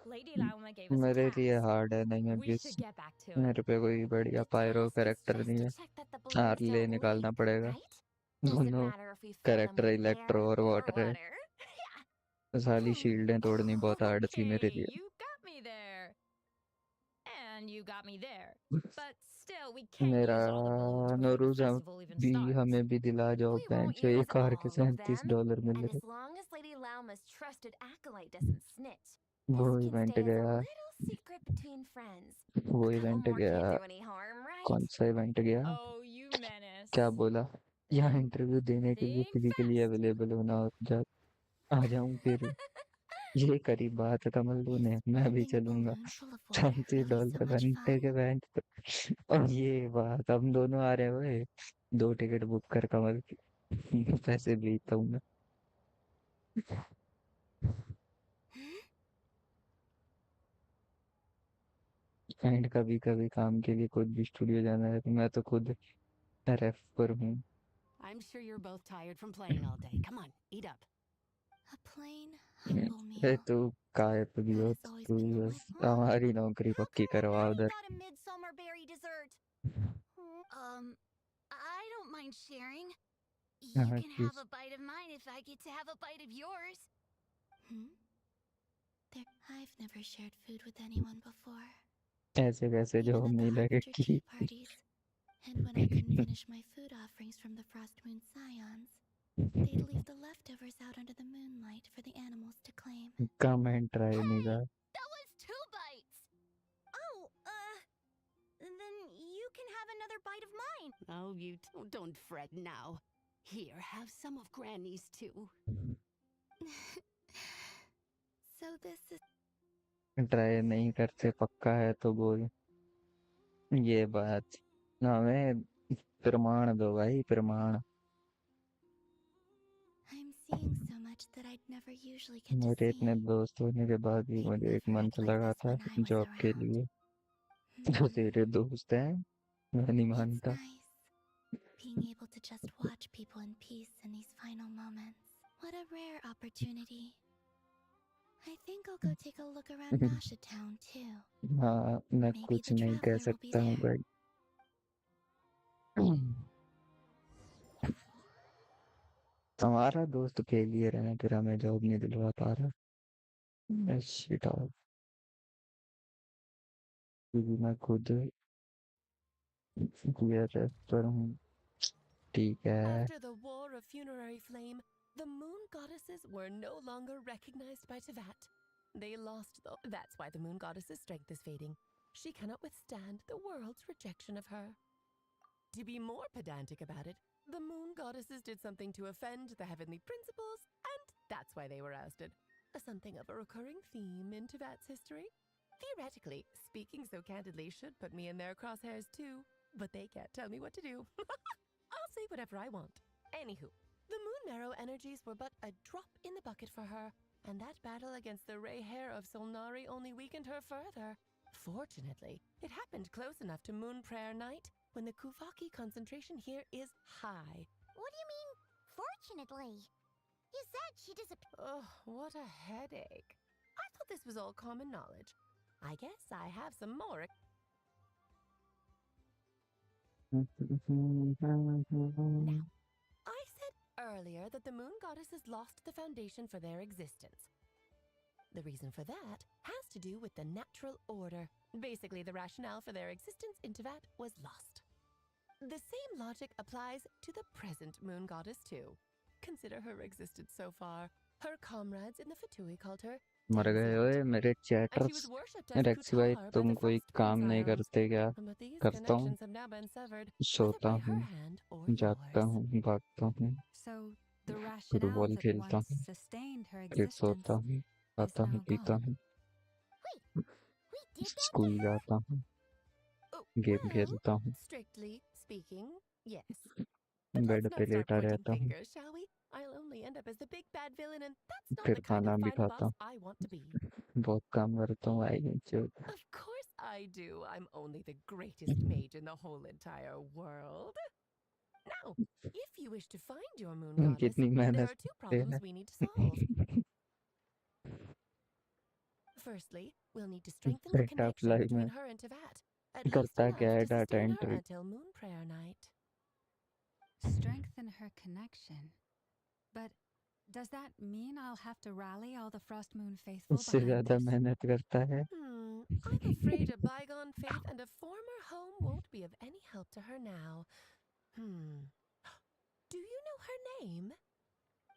Speaker 11: Lady Lauma gave us a
Speaker 9: मेरे लिए
Speaker 11: task.
Speaker 9: हार्ड है नहीं
Speaker 11: We
Speaker 9: अभी
Speaker 11: should get back to it.
Speaker 9: मेरे पे कोई बढ़िया
Speaker 10: The
Speaker 9: Pyro
Speaker 10: task is
Speaker 9: character
Speaker 10: just
Speaker 9: नहीं
Speaker 10: to
Speaker 9: है।
Speaker 10: check that the balloons
Speaker 9: Arle
Speaker 10: don't
Speaker 9: निकालना
Speaker 10: leak,
Speaker 9: पड़ेगा।
Speaker 10: right? Doesn't
Speaker 9: दोनों
Speaker 10: matter if we fill them
Speaker 9: character
Speaker 10: with
Speaker 9: electro
Speaker 10: air
Speaker 9: और
Speaker 10: or
Speaker 9: वाटर है।
Speaker 10: water.
Speaker 9: तो सारी शील्डें तोड़नी बहुत हार्ड थी मेरे
Speaker 11: Okay,
Speaker 9: लिए।
Speaker 11: you got me there. And you got me there. But still, we can't
Speaker 9: मेरा
Speaker 11: use all the balloons before the
Speaker 9: नोरूज
Speaker 11: festival even
Speaker 9: भी
Speaker 11: starts.
Speaker 9: हमें भी दिला जाओ
Speaker 10: We
Speaker 9: बैंक
Speaker 10: won't
Speaker 9: जो
Speaker 10: use
Speaker 9: एक कार के
Speaker 10: all of them.
Speaker 9: $37 mill
Speaker 10: And
Speaker 9: रहे।
Speaker 10: as long as Lady Lauma's trusted acolyte doesn't snitch,
Speaker 9: वो
Speaker 10: this can
Speaker 9: event
Speaker 10: stay as a
Speaker 9: गया
Speaker 10: little secret between friends.
Speaker 9: वो
Speaker 10: A couple
Speaker 9: इवेंट
Speaker 10: more
Speaker 9: गया
Speaker 10: can't do any harm,
Speaker 9: कौन
Speaker 10: right?
Speaker 9: सा event गया
Speaker 11: Oh, you menace.
Speaker 9: क्या बोला यहाँ
Speaker 11: Then
Speaker 9: इंटरव्यू देने के लिए
Speaker 11: think
Speaker 9: फिजिकली
Speaker 11: fast.
Speaker 9: अवेलेबल होना और आ जाऊं फिर ये करी बात कमल तूने मैं भी
Speaker 5: Having a
Speaker 9: चलूंगा
Speaker 5: balloon full of water really so
Speaker 9: $37
Speaker 5: much
Speaker 9: घंटे
Speaker 5: fun?
Speaker 9: के बैंक और ये बात हम दोनों आ रहे हुए 2 टिकट बुक कर कमल की पैसे भेजता हूँ मैं। एंड कभी कभी काम के लिए खुद भी स्टूडियो जाना है तो मैं तो खुद रेफ पर हूँ।
Speaker 10: I'm sure you're both tired from playing all day. Come on, eat up.
Speaker 5: A plain, humble
Speaker 9: अरे
Speaker 5: meal.
Speaker 9: तू काय पे भी
Speaker 5: That
Speaker 9: हो
Speaker 5: has always
Speaker 9: तू
Speaker 5: been
Speaker 9: भी
Speaker 5: on my
Speaker 9: बस
Speaker 5: plate.
Speaker 9: हमारी नौकरी
Speaker 2: How
Speaker 9: पक्की
Speaker 2: come I
Speaker 9: करवा
Speaker 2: haven't
Speaker 9: उधर।
Speaker 2: got a midsummer berry dessert? I don't mind sharing. You
Speaker 9: हाँ,
Speaker 2: can have
Speaker 9: please।
Speaker 2: a bite of mine if I get to have a bite of yours.
Speaker 5: Hmm? I've never shared food with anyone before.
Speaker 9: ऐसे कैसे
Speaker 5: Even
Speaker 9: job
Speaker 5: at the
Speaker 9: नहीं
Speaker 5: Harbinger
Speaker 9: लगेगी।
Speaker 5: tea parties. And when I couldn't finish my food offerings from the Frost Moon Scions, they'd leave the leftovers out under the moonlight for the animals to claim.
Speaker 9: Comment try नहीं
Speaker 2: Hey!
Speaker 9: कर।
Speaker 2: That was 2 bites! Oh, then you can have another bite of mine.
Speaker 10: Oh, you don't fret now. Here, have some of Granny's too.
Speaker 5: So this is
Speaker 9: try नहीं करते पक्का है तो बोल ये बात ना हमें प्रमाण दो भाई प्रमाण।
Speaker 5: I'm seeing so much that I'd never usually get to
Speaker 9: मेरे
Speaker 5: see.
Speaker 9: इतने दोस्त होने के बाद भी
Speaker 5: They'd
Speaker 9: मुझे 1
Speaker 5: never
Speaker 9: मंथ
Speaker 5: act like
Speaker 9: लगा
Speaker 5: this
Speaker 9: था
Speaker 5: when I was
Speaker 9: जॉब के
Speaker 5: around.
Speaker 9: लिए। जो तेरे दोस्त हैं मैं नहीं
Speaker 5: It's
Speaker 9: मानता।
Speaker 5: nice being able to just watch people in peace in these final moments. What a rare opportunity. I think I'll go take a look around Nasha Town too.
Speaker 9: हाँ मैं
Speaker 5: Maybe
Speaker 9: कुछ
Speaker 5: the
Speaker 9: नहीं कह
Speaker 5: traveler will be
Speaker 9: सकता हूँ
Speaker 5: there.
Speaker 9: भाई। हमारा दोस्त खेल ही रहे हैं फिर हमें जॉब नहीं दिलवा पा रहा। शिट क्योंकि मैं खुद क्लियर पर हूँ। ठीक है
Speaker 10: After the war of funerary flame, The moon goddesses were no longer recognized by Tevat. They lost, though. That's why the moon goddess's strength is fading. She cannot withstand the world's rejection of her. To be more pedantic about it, the moon goddesses did something to offend the heavenly principles, and that's why they were ousted. Something of a recurring theme in Tevat's history. Theoretically, speaking so candidly should put me in their crosshairs too, but they can't tell me what to do. I'll say whatever I want. Anywho, the moon marrow energies were but a drop in the bucket for her, and that battle against the Ray Hair of Solnari only weakened her further. Fortunately, it happened close enough to Moon Prayer Night when the Kuvaki concentration here is high.
Speaker 2: What do you mean, fortunately? You said she disappeared.
Speaker 10: Oh, what a headache. I thought this was all common knowledge. I guess I have some more. Now, I said earlier that the moon goddesses lost the foundation for their existence. The reason for that has to do with the natural order. Basically, the rationale for their existence in Tevat was lost. The same logic applies to the present moon goddess too. Consider her existence so far. Her comrades in the Fatui called her
Speaker 9: मर गए ओए मेरे
Speaker 10: and she
Speaker 9: chatters
Speaker 10: was worshipped as
Speaker 9: रेक्सी भाई
Speaker 10: Kutar by
Speaker 9: तुम
Speaker 10: the
Speaker 9: कोई
Speaker 10: Frost
Speaker 9: काम नहीं
Speaker 10: Prince
Speaker 9: करते क्या
Speaker 10: Isles. But these
Speaker 9: करता हूँ
Speaker 10: connections have now been severed, whether
Speaker 9: सोता
Speaker 10: by
Speaker 9: हूँ
Speaker 10: her hand or
Speaker 9: जागता
Speaker 10: yours.
Speaker 9: हूँ भागता हूँ
Speaker 3: So, the rationale
Speaker 9: football
Speaker 3: that
Speaker 9: खेलता
Speaker 3: once
Speaker 9: हूँ
Speaker 3: sustained her
Speaker 9: फिर सोता
Speaker 3: existence
Speaker 9: हूँ
Speaker 3: is
Speaker 9: खाता हूँ
Speaker 3: now
Speaker 9: पीता
Speaker 3: gone.
Speaker 9: हूँ
Speaker 2: Wait, we did that to
Speaker 9: school
Speaker 2: her?
Speaker 9: जाता हूँ
Speaker 10: Oh,
Speaker 9: गेम
Speaker 10: well,
Speaker 9: खेलता हूँ
Speaker 10: strictly speaking, yes. But
Speaker 9: bed
Speaker 10: let's
Speaker 9: पे
Speaker 10: not start
Speaker 9: लेटा
Speaker 10: pointing
Speaker 9: रहता हूँ
Speaker 10: fingers, shall we? I'll only end up as the big bad villain, and that's not
Speaker 9: फिर
Speaker 10: the kind
Speaker 9: खाना
Speaker 10: of
Speaker 9: भी
Speaker 10: final
Speaker 9: खाता
Speaker 10: boss
Speaker 9: हूँ
Speaker 10: I want to be.
Speaker 9: बहुत काम करता हूँ आई
Speaker 10: Of course I do. I'm only the greatest mage in the whole entire world. Now, if you wish to find your moon goddess,
Speaker 9: कितनी
Speaker 10: there
Speaker 9: मेहनत
Speaker 10: are two
Speaker 9: करते
Speaker 10: problems
Speaker 9: हैं
Speaker 10: we need to solve. Firstly, we'll need to strengthen the
Speaker 9: बेटा
Speaker 10: connection
Speaker 9: apply
Speaker 10: between
Speaker 9: में
Speaker 10: her and Tevat, at least
Speaker 9: करता क्या
Speaker 10: enough
Speaker 9: है
Speaker 10: to
Speaker 9: data
Speaker 10: sustain her
Speaker 9: entry
Speaker 10: until Moon Prayer Night.
Speaker 3: Strengthen her connection. But does that mean I'll have to rally all the Frost Moon faithful
Speaker 9: उससे
Speaker 3: behind
Speaker 9: ज्यादा
Speaker 3: this?
Speaker 9: मेहनत करता है
Speaker 10: I'm afraid a bygone faith and a former home won't be of any help to her now. Do you know her name?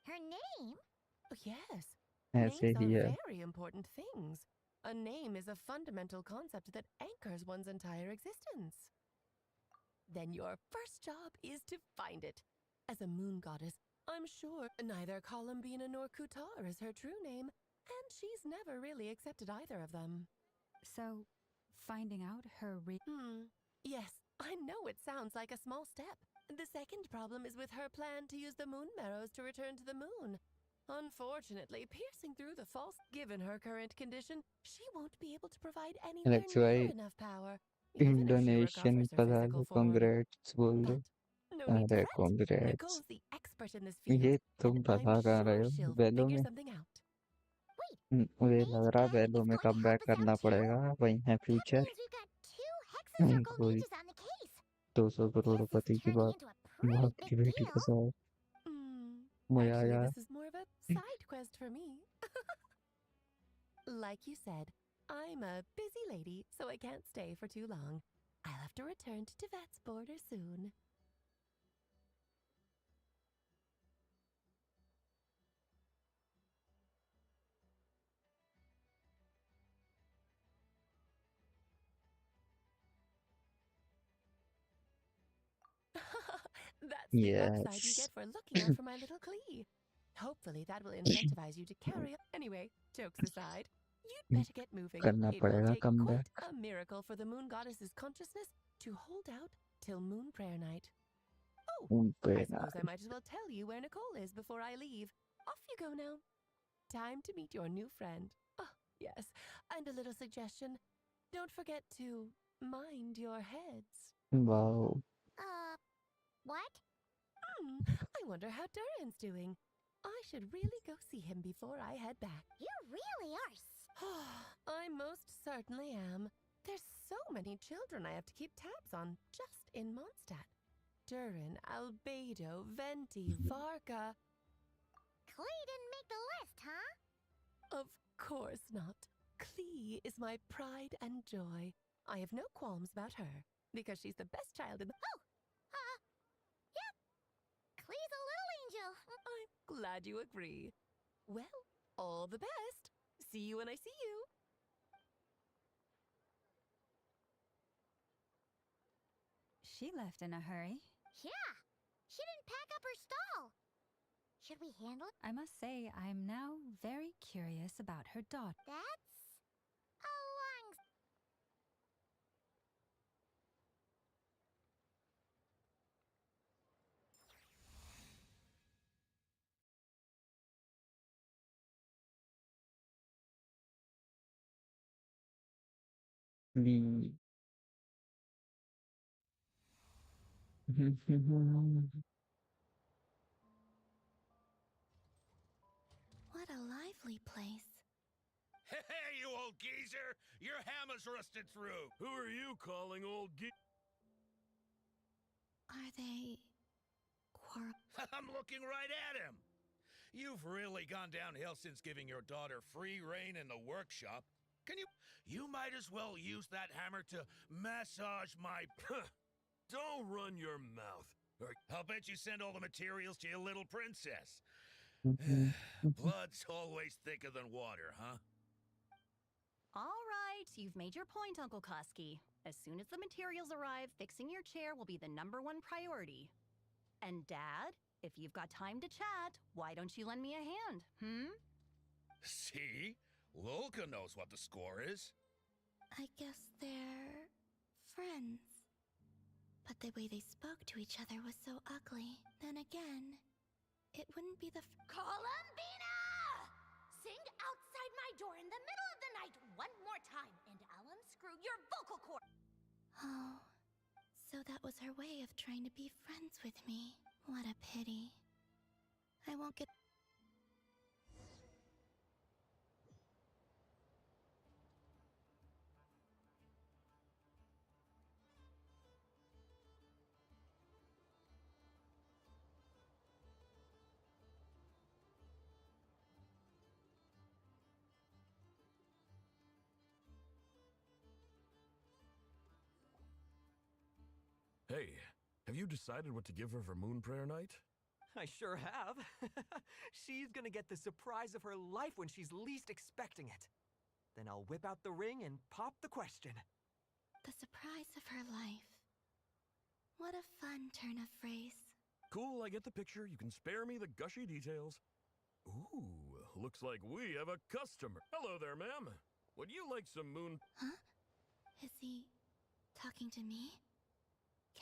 Speaker 2: Her name?
Speaker 10: Oh, yes.
Speaker 9: ऐसे
Speaker 10: Names
Speaker 9: he
Speaker 10: are
Speaker 9: है
Speaker 10: very important things. A name is a fundamental concept that anchors one's entire existence. Then your first job is to find it. As a moon goddess, I'm sure neither Columbina nor Kutar is her true name, and she's never really accepted either of them.
Speaker 3: So, finding out her
Speaker 10: Yes, I know it sounds like a small step. The second problem is with her plan to use the moon marrows to return to the moon. Unfortunately, piercing through the false, given her current condition, she won't be able to provide anywhere
Speaker 9: Alex भाई
Speaker 10: near enough power, even if she
Speaker 9: Indonesian
Speaker 10: recovers her
Speaker 9: पता
Speaker 10: physical
Speaker 9: लो
Speaker 10: form.
Speaker 9: Congrats बोल दो
Speaker 10: But no need to
Speaker 9: अरे
Speaker 10: fret.
Speaker 9: Congrats
Speaker 10: Nicole's the expert in this field,
Speaker 9: ये
Speaker 10: and
Speaker 9: तुम
Speaker 10: I'm
Speaker 9: पता कर रहे
Speaker 10: sure
Speaker 9: हो
Speaker 10: she'll
Speaker 9: वेलो
Speaker 10: figure
Speaker 9: में
Speaker 10: something out.
Speaker 2: Wait,
Speaker 9: मुझे
Speaker 2: Mage
Speaker 9: लग रहा
Speaker 2: Guy
Speaker 9: वेलो
Speaker 2: is
Speaker 9: में
Speaker 2: going to
Speaker 9: come
Speaker 2: help
Speaker 9: back
Speaker 2: us out
Speaker 9: करना
Speaker 2: too?
Speaker 9: पड़ेगा वही है
Speaker 2: That
Speaker 9: future
Speaker 2: means we've got two Hexacircle
Speaker 9: कोई
Speaker 2: mages on the case.
Speaker 9: 200
Speaker 2: This is
Speaker 9: करोड़पति की
Speaker 2: turning
Speaker 9: बात
Speaker 2: into a pretty
Speaker 9: बाप
Speaker 2: big
Speaker 9: की बेटी का
Speaker 2: deal.
Speaker 9: साथ मुझे
Speaker 10: Actually,
Speaker 9: आया
Speaker 10: this is more of a side quest for me. Like you said, I'm a busy lady, so I can't stay for too long. I'll have to return to Tevat's border soon. That's the upside you
Speaker 9: yes
Speaker 10: get for looking out for my little Klee. Hopefully that will incentivize you to carry on. Anyway, jokes aside, you'd better get moving.
Speaker 9: करना
Speaker 10: It will
Speaker 9: पड़ेगा
Speaker 10: take
Speaker 9: come
Speaker 10: quite
Speaker 9: back
Speaker 10: a miracle for the moon goddess's consciousness to hold out till Moon Prayer Night. Oh, I suppose I might as well tell you where Nicole is before I leave. Off you go now. Time to meet your new friend. Oh, yes, and a little suggestion. Don't forget to mind your heads.
Speaker 9: Wow
Speaker 2: What?
Speaker 10: I wonder how Duran's doing. I should really go see him before I head back.
Speaker 2: You really are.
Speaker 10: I most certainly am. There's so many children I have to keep tabs on just in Mondstadt. Duran, Albedo, Venti, Varka.
Speaker 2: Klee didn't make the list, huh?
Speaker 10: Of course not. Klee is my pride and joy. I have no qualms about her, because she's the best child in the—
Speaker 2: Yep. Klee's a little angel. you.
Speaker 10: I'm glad you agree. Well, all the best. See you when I see you.
Speaker 3: She left in a hurry.
Speaker 2: Yeah, she didn't pack up her stall. Should we handle it?
Speaker 3: I must say, I'm now very curious about her daughter.
Speaker 2: That's a long...
Speaker 9: We.
Speaker 5: What a lively place.
Speaker 4: Hey, you old geezer! Your hammer's rusted through! Who are you calling old
Speaker 5: Are they
Speaker 4: I'm looking right at him! You've really gone downhill since giving your daughter free reign in the workshop. Can you... You might as well use that hammer to massage my... Don't run your mouth. I'll bet you send all the materials to your little princess. Blood's always thicker than water, huh?
Speaker 11: All right, you've made your point, Uncle Koski. As soon as the materials arrive, fixing your chair will be the #1 priority. And Dad, if you've got time to chat, why don't you lend me a hand,
Speaker 4: See? Lolka knows what the score is.
Speaker 5: I guess they're friends. But the way they spoke to each other was so ugly. Then again, it wouldn't be the
Speaker 2: Columbina! Sing outside my door in the middle of the night one more time, and I'll unscrew your vocal cord.
Speaker 5: Oh, so that was her way of trying to be friends with me. What a pity. I won't get...
Speaker 12: Hey, have you decided what to give her for Moon Prayer Night?
Speaker 6: I sure have. She's gonna get the surprise of her life when she's least expecting it. Then I'll whip out the ring and pop the question.
Speaker 5: The surprise of her life. What a fun turn of phrase.
Speaker 12: Cool, I get the picture. You can spare me the gushy details. Ooh, looks like we have a customer. Hello there, ma'am. Would you like some moon...
Speaker 5: Huh? Is he talking to me?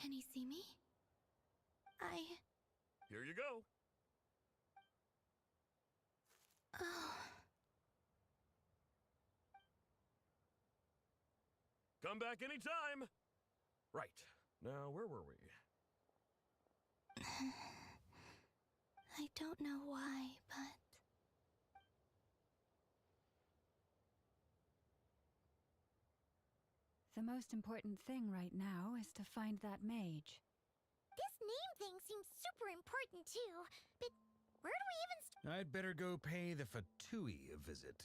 Speaker 5: Can he see me?
Speaker 12: Here you go.
Speaker 5: Oh.
Speaker 12: Come back anytime. Right. Now, where were we?
Speaker 5: I don't know why, but...
Speaker 3: The most important thing right now is to find that mage.
Speaker 2: This name thing seems super important too, but where do we even
Speaker 4: I'd better go pay the Fatui a visit.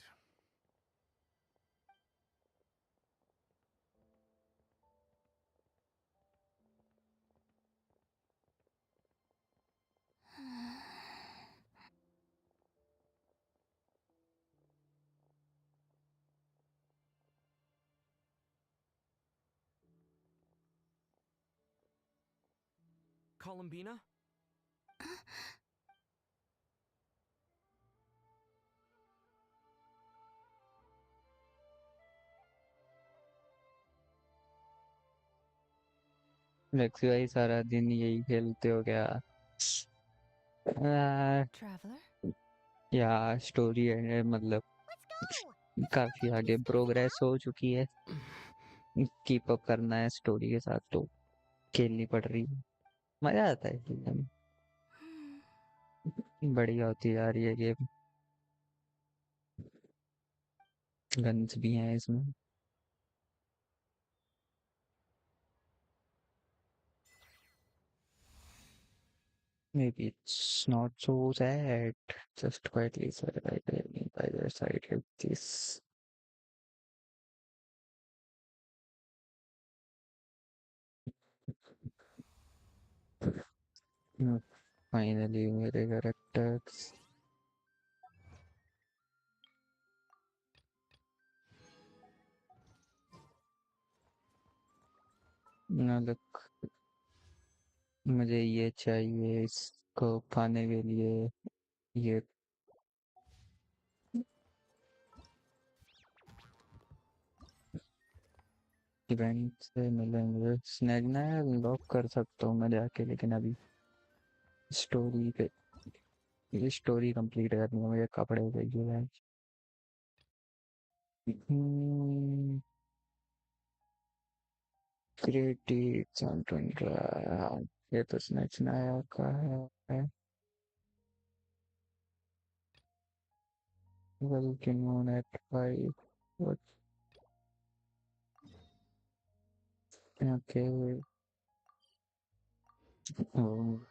Speaker 6: Columbina?
Speaker 9: Lexi भाई सारा दिन यही खेलते हो क्या?
Speaker 3: Traveler?
Speaker 9: या story है मतलब काफी आगे प्रोग्रेस हो चुकी है. कीप अप करना है स्टोरी के साथ तो खेलनी पड़ रही है. मजा आता है खेलने में. बढ़िया होती जा रही है गेम. गन्स भी हैं इसमें. Maybe it's not so sad. Just quietly surviving by their side like this. Hmm. Finally मेरे कैरेक्टर्स ना लुक मुझे ये चाहिए इसको खाने के लिए ये इवेंट से मिलेंगे स्नैक ना लॉक कर सकता हूँ मैं जाके लेकिन अभी स्टोरी पे ये स्टोरी कंप्लीट करनी है मुझे कपड़े चाहिए क्रिएटिव ये तो स्नैक्स नया का है working on at 5 what okay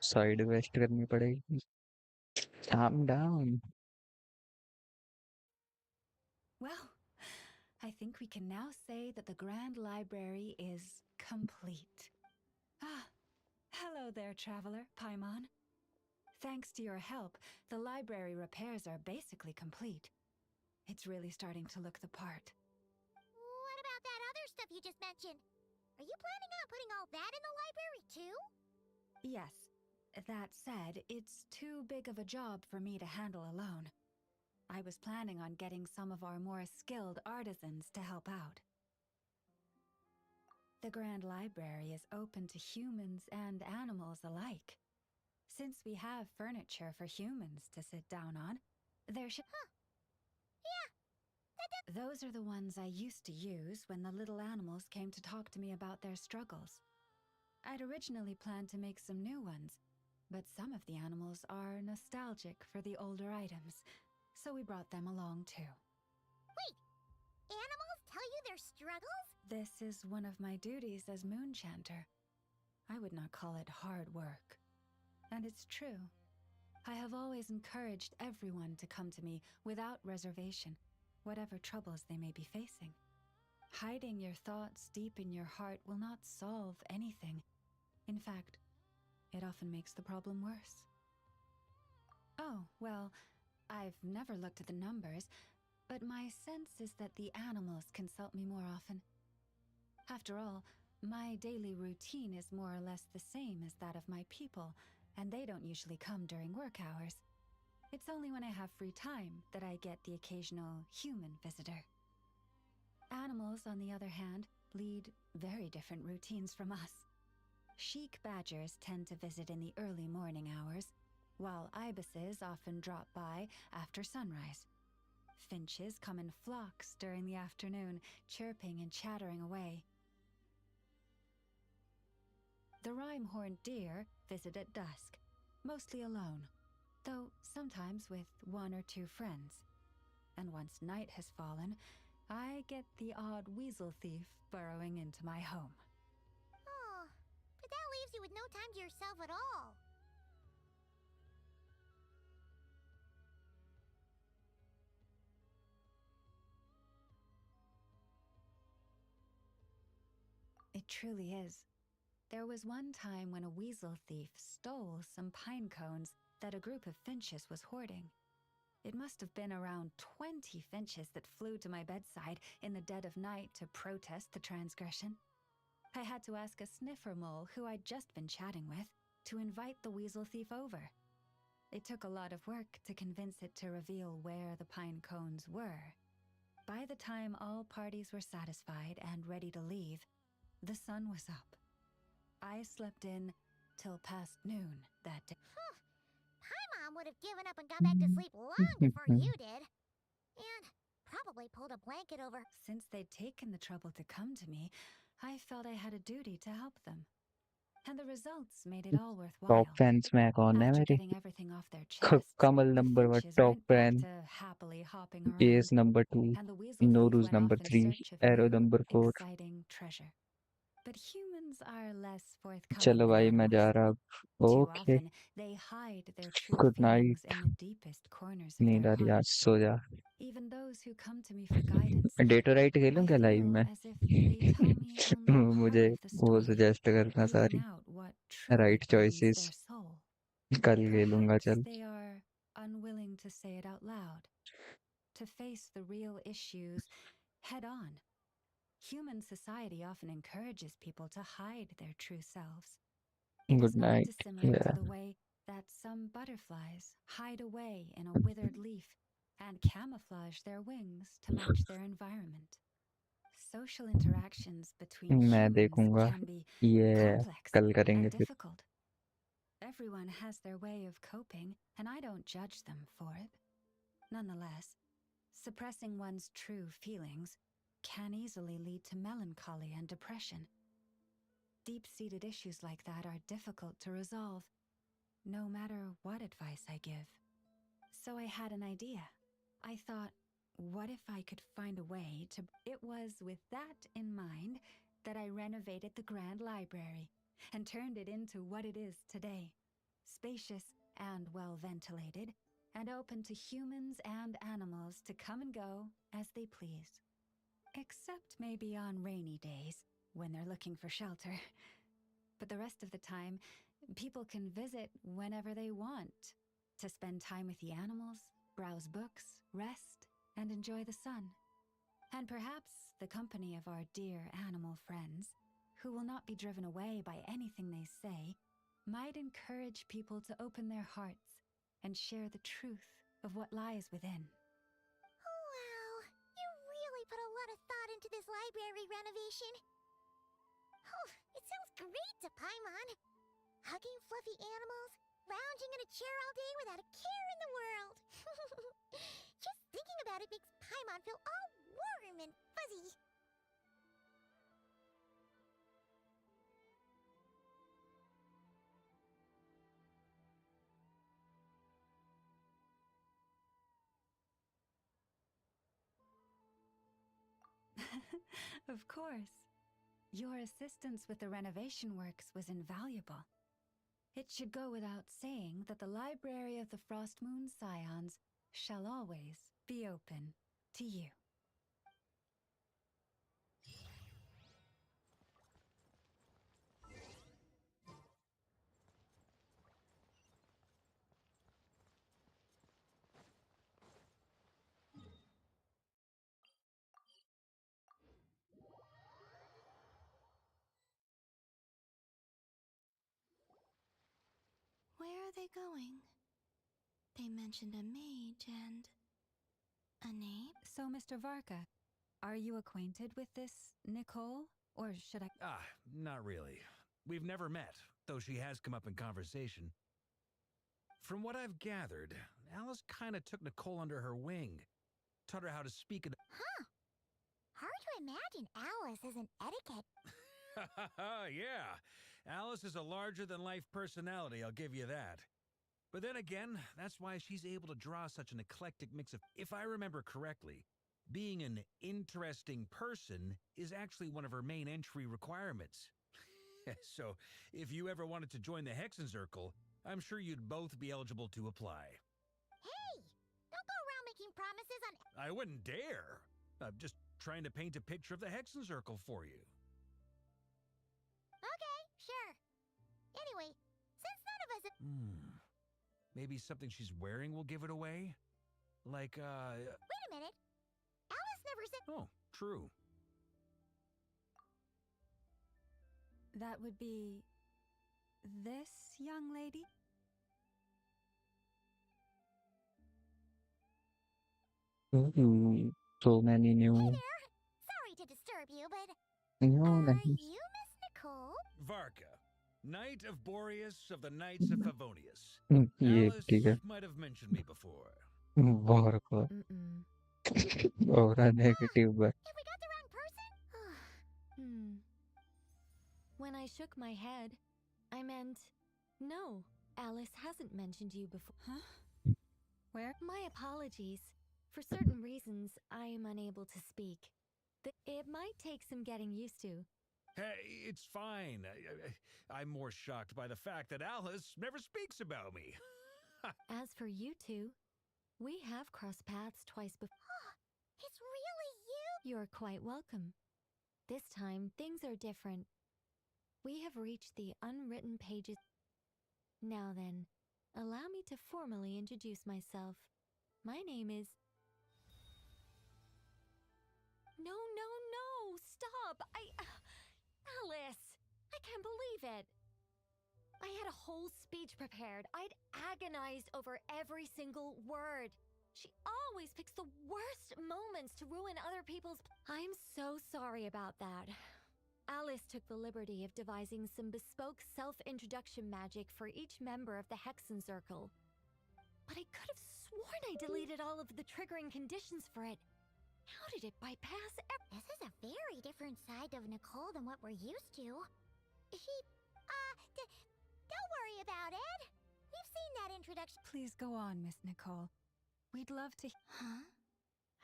Speaker 9: side west करनी पड़ेगी calm down
Speaker 3: Well, I think we can now say that the Grand Library is complete. Ah, hello there, traveler, Paimon. Thanks to your help, the library repairs are basically complete. It's really starting to look the part.
Speaker 2: What about that other stuff you just mentioned? Are you planning on putting all that in the library too?
Speaker 3: Yes. That said, it's too big of a job for me to handle alone. I was planning on getting some of our more skilled artisans to help out. The Grand Library is open to humans and animals alike. Since we have furniture for humans to sit down on, there should...
Speaker 2: Huh. Yeah.
Speaker 3: Those are the ones I used to use when the little animals came to talk to me about their struggles. I'd originally planned to make some new ones, but some of the animals are nostalgic for the older items, so we brought them along too.
Speaker 2: Wait! Animals tell you their struggles?
Speaker 3: This is one of my duties as Moonchanter. I would not call it hard work. And it's true. I have always encouraged everyone to come to me without reservation, whatever troubles they may be facing. Hiding your thoughts deep in your heart will not solve anything. In fact, it often makes the problem worse. Oh, well, I've never looked at the numbers, but my sense is that the animals consult me more often. After all, my daily routine is more or less the same as that of my people, and they don't usually come during work hours. It's only when I have free time that I get the occasional human visitor. Animals, on the other hand, lead very different routines from us. Sheik badgers tend to visit in the early morning hours, while ibises often drop by after sunrise. Finches come in flocks during the afternoon, chirping and chattering away. The rhyme-horned deer visit at dusk, mostly alone, though sometimes with one or two friends. And once night has fallen, I get the odd weasel thief burrowing into my home.
Speaker 2: Oh, but that leaves you with no time to yourself at all.
Speaker 3: It truly is. There was one time when a weasel thief stole some pine cones that a group of finches was hoarding. It must have been around 20 finches that flew to my bedside in the dead of night to protest the transgression. I had to ask a sniffer mole who I'd just been chatting with to invite the weasel thief over. It took a lot of work to convince it to reveal where the pine cones were. By the time all parties were satisfied and ready to leave, the sun was up. I slept in till past noon that day.
Speaker 2: Paimon would have given up and gone back to sleep long before you did. And probably pulled a blanket over.
Speaker 3: Since they'd taken the trouble to come to me, I felt I had a duty to help them. And the results made it all worthwhile.
Speaker 9: Top fans में कौन है
Speaker 3: After
Speaker 9: मेरे
Speaker 3: getting everything off their chests,
Speaker 9: Kamal
Speaker 3: the
Speaker 9: number 1
Speaker 3: finches
Speaker 9: top
Speaker 3: went back
Speaker 9: fan
Speaker 3: to happily hopping around,
Speaker 9: S number 2
Speaker 3: and the weasel thief
Speaker 9: नोरूज
Speaker 3: went
Speaker 9: number
Speaker 3: off in
Speaker 9: 3
Speaker 3: search of
Speaker 9: arrow
Speaker 3: new,
Speaker 9: number 4
Speaker 3: exciting treasure. But humans are less forthcoming
Speaker 9: चलो
Speaker 3: than
Speaker 9: भाई मैं जा
Speaker 3: animals.
Speaker 9: रहा अब
Speaker 3: Too
Speaker 9: okay
Speaker 3: often, they hide their true
Speaker 9: good
Speaker 3: feelings
Speaker 9: night
Speaker 3: in the deepest corners of
Speaker 9: नींद
Speaker 3: their
Speaker 9: आ रही है आज
Speaker 3: hearts.
Speaker 9: सो जा
Speaker 3: Even those who come to me for guidance,
Speaker 9: data right खेलूं
Speaker 3: I
Speaker 9: क्या लाइव
Speaker 3: feel
Speaker 9: में
Speaker 3: as if they tell me only part
Speaker 9: मुझे
Speaker 3: of the
Speaker 9: वो
Speaker 3: story,
Speaker 9: सजेस्ट करना
Speaker 3: leaving
Speaker 9: सारी
Speaker 3: out what truly
Speaker 9: right
Speaker 3: fills
Speaker 9: choices
Speaker 3: their soul.
Speaker 9: कल खेलूंगा
Speaker 3: Perhaps
Speaker 9: चल.
Speaker 3: they are unwilling to say it out loud, to face the real issues head on. Human society often encourages people to hide their true selves. It is
Speaker 9: Good
Speaker 3: not
Speaker 9: night.
Speaker 3: dissimilar to
Speaker 9: Yeah.
Speaker 3: the way that some butterflies hide away in a withered leaf and camouflage their wings to match their environment. Social interactions between
Speaker 9: मैं
Speaker 3: humans
Speaker 9: देखूंगा.
Speaker 3: can be
Speaker 9: ये
Speaker 3: complex
Speaker 9: कल करेंगे
Speaker 3: and
Speaker 9: फिर.
Speaker 3: difficult. Everyone has their way of coping, and I don't judge them for it. Nonetheless, suppressing one's true feelings can easily lead to melancholy and depression. Deep-seated issues like that are difficult to resolve, no matter what advice I give. So I had an idea. I thought, what if I could find a way to... It was with that in mind that I renovated the Grand Library and turned it into what it is today. Spacious and well-ventilated, and open to humans and animals to come and go as they please. Except maybe on rainy days, when they're looking for shelter. But the rest of the time, people can visit whenever they want, to spend time with the animals, browse books, rest, and enjoy the sun. And perhaps the company of our dear animal friends, who will not be driven away by anything they say, might encourage people to open their hearts and share the truth of what lies within.
Speaker 2: Wow, you really put a lot of thought into this library renovation. Oh, it sounds great to Paimon. Hugging fluffy animals, lounging in a chair all day without a care in the world. Just thinking about it makes Paimon feel all warm and fuzzy.
Speaker 3: Of course. Your assistance with the renovation works was invaluable. It should go without saying that the Library of the Frost Moon Scions shall always be open to you.
Speaker 5: Where are they going? They mentioned a mage and... a name?
Speaker 3: So, Mr. Varka, are you acquainted with this Nicole? Or should I...
Speaker 4: Not really. We've never met, though she has come up in conversation. From what I've gathered, Alice kinda took Nicole under her wing. Taught her how to speak in...
Speaker 2: Huh. Hard to imagine Alice as an etiquette.
Speaker 4: Yeah, Alice is a larger-than-life personality, I'll give you that. But then again, that's why she's able to draw such an eclectic mix of... If I remember correctly, being an interesting person is actually one of her main entry requirements. So, if you ever wanted to join the Hexenzirkel, I'm sure you'd both be eligible to apply.
Speaker 2: Hey! Don't go around making promises on...
Speaker 4: I wouldn't dare. I'm just trying to paint a picture of the Hexenzirkel for you.
Speaker 2: Okay, sure. Anyway, since none of us...
Speaker 4: Maybe something she's wearing will give it away? Like,
Speaker 2: Wait a minute. Alice never said...
Speaker 4: Oh, true.
Speaker 3: That would be... this young lady?
Speaker 9: Ooh, so many
Speaker 2: Hey
Speaker 9: new.
Speaker 2: there. Sorry to disturb you, but...
Speaker 9: No,
Speaker 2: Are
Speaker 9: नहीं.
Speaker 2: you Miss Nicole?
Speaker 4: Varka, Knight of Boreas of the Knights of Favonius.
Speaker 9: ये
Speaker 4: Alice
Speaker 9: ठीक है.
Speaker 4: might have mentioned me before.
Speaker 9: बहुत को. और negative but.
Speaker 2: Have we got the wrong person?
Speaker 5: When I shook my head, I meant... No, Alice hasn't mentioned you before.
Speaker 3: Huh? Where?
Speaker 5: My apologies. For certain reasons, I am unable to speak. It might take some getting used to.
Speaker 4: Hey, it's fine. I'm more shocked by the fact that Alice never speaks about me.
Speaker 5: As for you two, we have crossed paths twice before.
Speaker 2: It's really you?
Speaker 5: You're quite welcome. This time, things are different. We have reached the unwritten pages. Now then,
Speaker 13: to formally introduce myself. My name is... No, no, no! Stop! Alice! I can't believe it! I had a whole speech prepared. I'd agonized over every single word. She always picks the worst moments to ruin other people's... I'm so sorry about that. Alice took the liberty of devising some bespoke self-introduction magic for each member of the Hexen Circle. But I could have sworn I deleted all of the triggering conditions for it. How did it bypass
Speaker 2: This is a very different side of Nicole than what we're used to. Don't worry about it. We've seen that introduction.
Speaker 3: Please go on, Miss Nicole. We'd love to...
Speaker 13: Huh?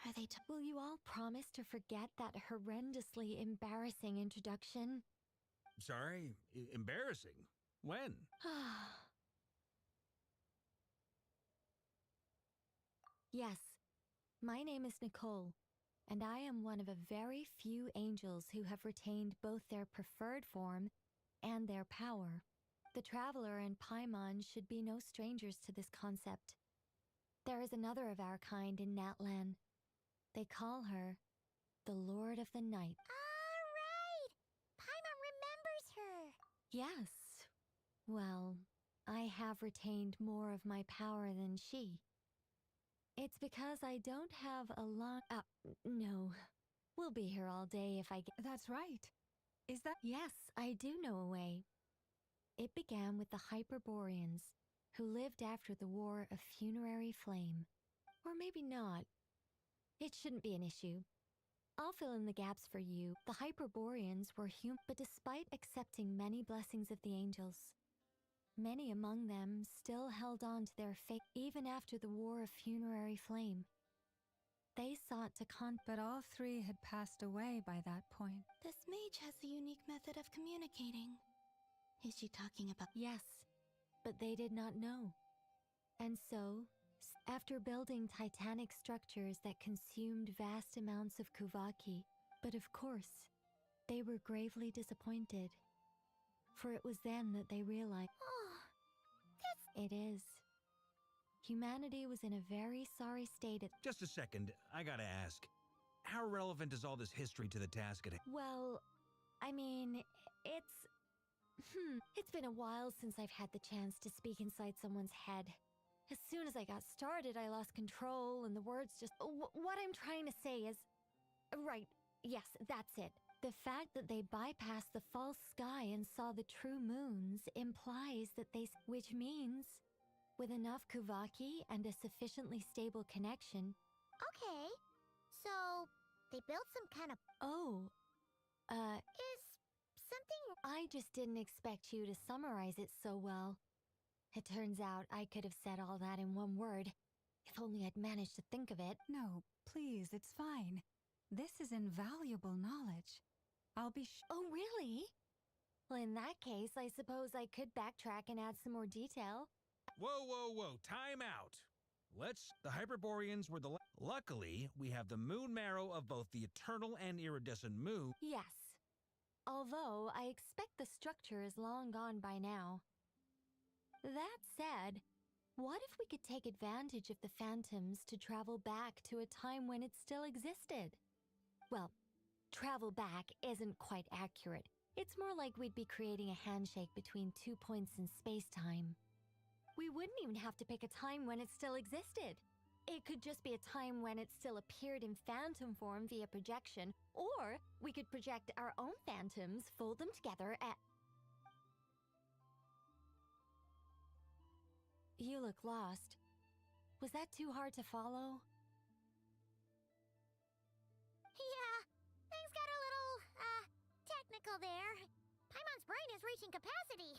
Speaker 13: Are they Will you all promise to forget that horrendously embarrassing introduction?
Speaker 4: Sorry, embarrassing. When?
Speaker 13: Yes, my name is Nicole, and I am one of a very few angels who have retained both their preferred form and their power. The Traveler and Paimon should be no strangers to this concept. There is another of our kind in Natlan. They call her the Lord of the Night.
Speaker 2: All right! Paimon remembers her.
Speaker 13: Yes. Well, I have retained more of my power than she. It's because I don't have a lot... no. We'll be here all day if I get...
Speaker 3: That's right. Is that...
Speaker 13: Yes, I do know a way. It began with the Hyperboreans, who lived after the War of Funerary Flame. Or maybe not. It shouldn't be an issue. I'll fill in the gaps for you. The Hyperboreans were human, but despite accepting many blessings of the angels, many among them still held on to their faith even after the War of Funerary Flame. They sought to
Speaker 3: But all three had passed away by that point.
Speaker 5: This mage has a unique method of communicating. Is she talking about...
Speaker 13: Yes, but they did not know. And so, after building titanic structures that consumed vast amounts of Kuvaki, but of course, they were gravely disappointed. For it was then that they realized... It is. Humanity was in a very sorry state at...
Speaker 4: Just a second, I gotta ask. How relevant is all this history to the task at hand?
Speaker 13: Well, I mean, it's... It's been a while since I've had the chance to speak inside someone's head. As soon as I got started, I lost control, and the words just... what I'm trying to say is... Right, yes, that's it. The fact that they bypassed the false sky and saw the true moons implies that they... Which means, with enough Kuvaki and a sufficiently stable connection...
Speaker 2: Okay, so they built some kind of... Is something...
Speaker 13: I just didn't expect you to summarize it so well. It turns out I could have said all that in one word, if only I'd managed to think of it.
Speaker 3: No, please, it's fine. This is invaluable knowledge. I'll be
Speaker 13: Oh, really? Well, in that case, I suppose I could backtrack and add some more detail.
Speaker 4: Whoa, whoa, whoa, time out. The Hyperboreans were Luckily, we have the moon marrow of both the eternal and iridescent moon.
Speaker 13: Yes. Although, I expect the structure is long gone by now. That said, what if we could take advantage of the phantoms to travel back to a time when it still existed? Well, travel back isn't quite accurate. It's more like we'd be creating a handshake between 2 points in space-time. We wouldn't even have to pick a time when it still existed. It could just be a time when it still appeared in phantom form via projection, or we could project our own phantoms, fold them together at... You look lost. Was that too hard to follow?
Speaker 2: Yeah, things got a little, technical there. Paimon's brain is reaching capacity.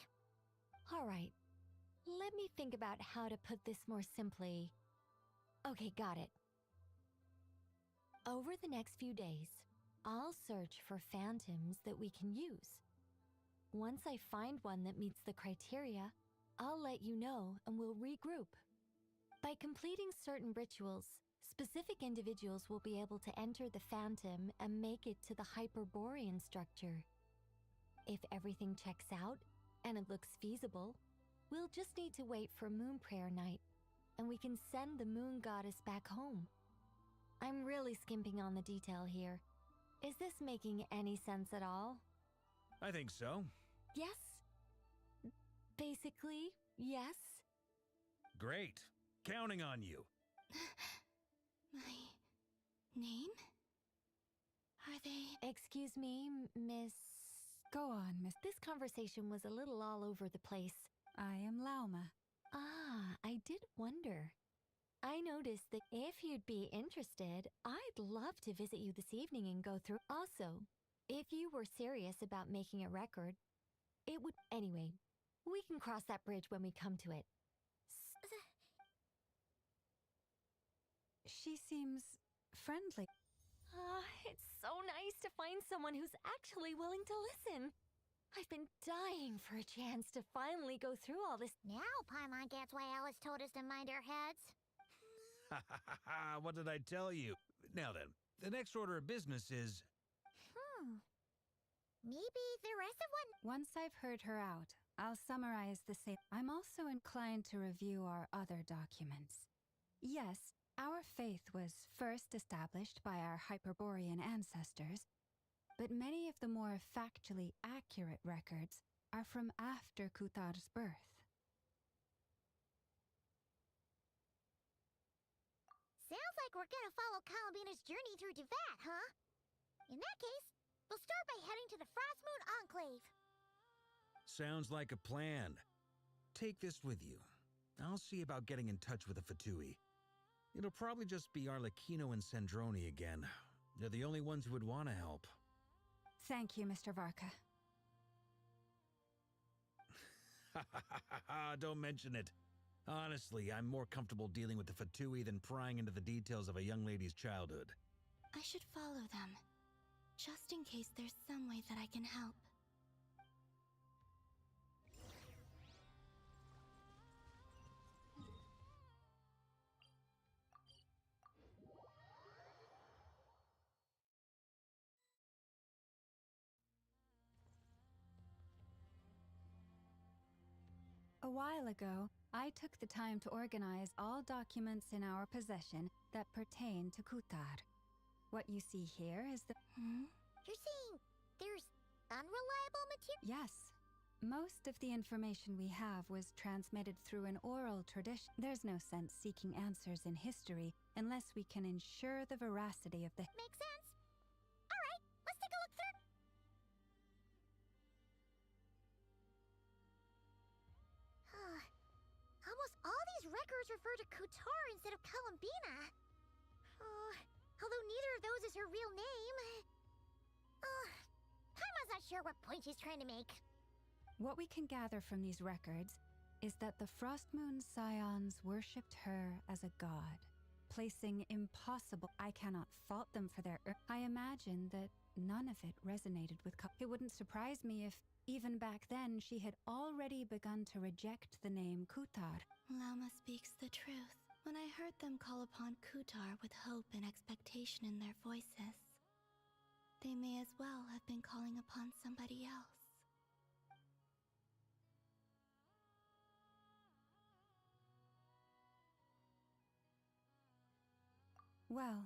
Speaker 13: All right. Let me think about how to put this more simply. Okay, got it. Over the next few days, I'll search for phantoms that we can use. Once I find one that meets the criteria, I'll let you know and we'll regroup. By completing certain rituals, specific individuals will be able to enter the phantom and make it to the Hyperborean structure. If everything checks out and it looks feasible, We'll just need to wait for Moon Prayer Night, and we can send the Moon Goddess back home. I'm really skimping on the detail here. Is this making any sense at all?
Speaker 4: I think so.
Speaker 13: Yes? Basically, yes?
Speaker 4: Great. Counting on you.
Speaker 5: My name? Are they?
Speaker 13: Excuse me, Miss...
Speaker 3: Go on, Miss.
Speaker 13: This conversation was a little all over the place.
Speaker 3: I am Lauma.
Speaker 13: Ah, I did wonder. I noticed that if you'd be interested, I'd love to visit you this evening and go through. Also, if you were serious about making a record, it would. Anyway, we can cross that bridge when we come to it.
Speaker 3: She seems friendly.
Speaker 13: It's so nice to find someone who's actually willing to listen. I've been dying for a chance to finally go through all this.
Speaker 2: Now Paimon gets why Alice told us to mind our heads.
Speaker 4: What did I tell you? Now then, the next order of business is...
Speaker 2: Maybe the rest of what?
Speaker 3: Once I've heard her out, I'll summarize the same. I'm also inclined to review our other documents. Yes, our faith was first established by our Hyperborean ancestors, but many of the more factually accurate records are from after Kuthar's birth.
Speaker 2: Sounds like we're gonna follow Columbina's journey through Devat, huh? In that case, we'll start by heading to the Frost Moon Enclave.
Speaker 4: Sounds like a plan. Take this with you. I'll see about getting in touch with the Fatui. It'll probably just be Arlecchino and Sandroni again. They're the only ones who would want to help.
Speaker 3: Thank you, Mr. Varka.
Speaker 4: Don't mention it. Honestly, I'm more comfortable dealing with the Fatui than prying into the details of a young lady's childhood.
Speaker 5: I should follow them, just in case there's some way that I can help.
Speaker 3: A while ago, I took the time to organize all documents in our possession that pertain to Kuthar. What you see here is the...
Speaker 2: You're saying there's unreliable material?
Speaker 3: Yes. Most of the information we have was transmitted through an oral tradition. There's no sense seeking answers in history unless we can ensure the veracity of the...
Speaker 2: Makes sense. All right, let's take a look through. Almost all these records refer to Kutar instead of Columbina. Although neither of those is her real name. Paimon's not sure what point she's trying to make.
Speaker 3: What we can gather from these records is that the Frost Moon Scions worshipped her as a god, placing impossible... I cannot fault them for their... I imagine that none of it resonated with... It wouldn't surprise me if, even back then, she had already begun to reject the name Kuthar.
Speaker 5: Lauma speaks the truth. When I heard them call upon Kutar with hope and expectation in their voices, they may as well have been calling upon somebody else.
Speaker 3: Well,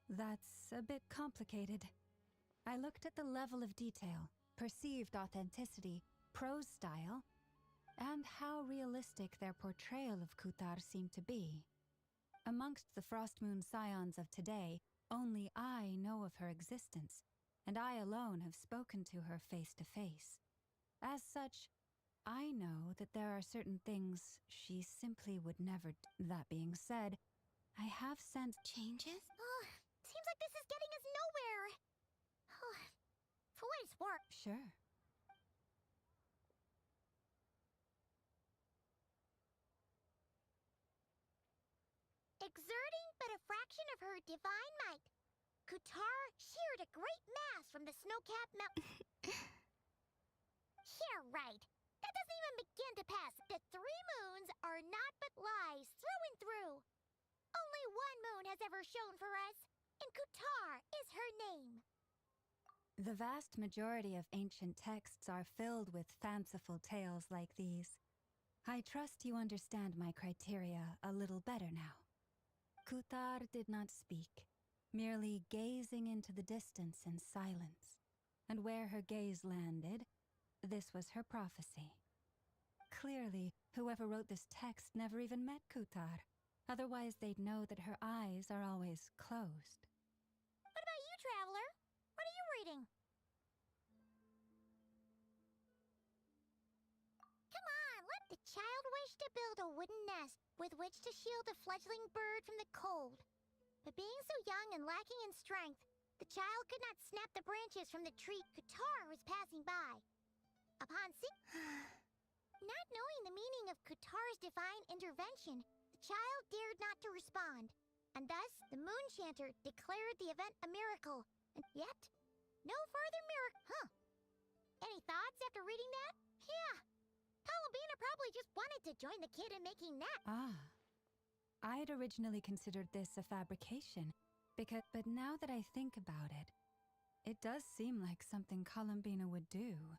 Speaker 3: that's a bit complicated. I looked at the level of detail, perceived authenticity, prose style, and how realistic their portrayal of Kuthar seemed to be. Amongst the Frost Moon Scions of today, only I know of her existence, and I alone have spoken to her face to face. As such, I know that there are certain things she simply would never do. That being said, I have sensed
Speaker 5: changes?
Speaker 2: Seems like this is getting us nowhere. For what it's worth.
Speaker 3: Sure.
Speaker 2: Exerting but a fraction of her divine might, Kutar sheared a great mass from the snow-capped mountain. Yeah, right. That doesn't even begin to pass. The 3 moons are not but lies through and through. Only one moon has ever shone for us, and Kutar is her name.
Speaker 3: The vast majority of ancient texts are filled with fanciful tales like these. I trust you understand my criteria a little better now. Kutar did not speak, merely gazing into the distance in silence. And where her gaze landed, this was her prophecy. Clearly, whoever wrote this text never even met Kutar. Otherwise, they'd know that her eyes are always closed.
Speaker 2: What about you, Traveler? What are you reading? Come on, let the child wish to build a wooden nest with which to shield a fledgling bird from the cold. But being so young and lacking in strength, the child could not snap the branches from the tree Kutar was passing by. Upon not knowing the meaning of Kutar's divine intervention, the child dared not to respond, and thus the Moon Chanter declared the event a miracle, and yet, no further miracle. Huh. Any thoughts after reading that? Yeah. Columbina probably just wanted to join the kid in making that.
Speaker 3: Ah. I'd originally considered this a fabrication, but now that I think about it, it does seem like something Columbina would do.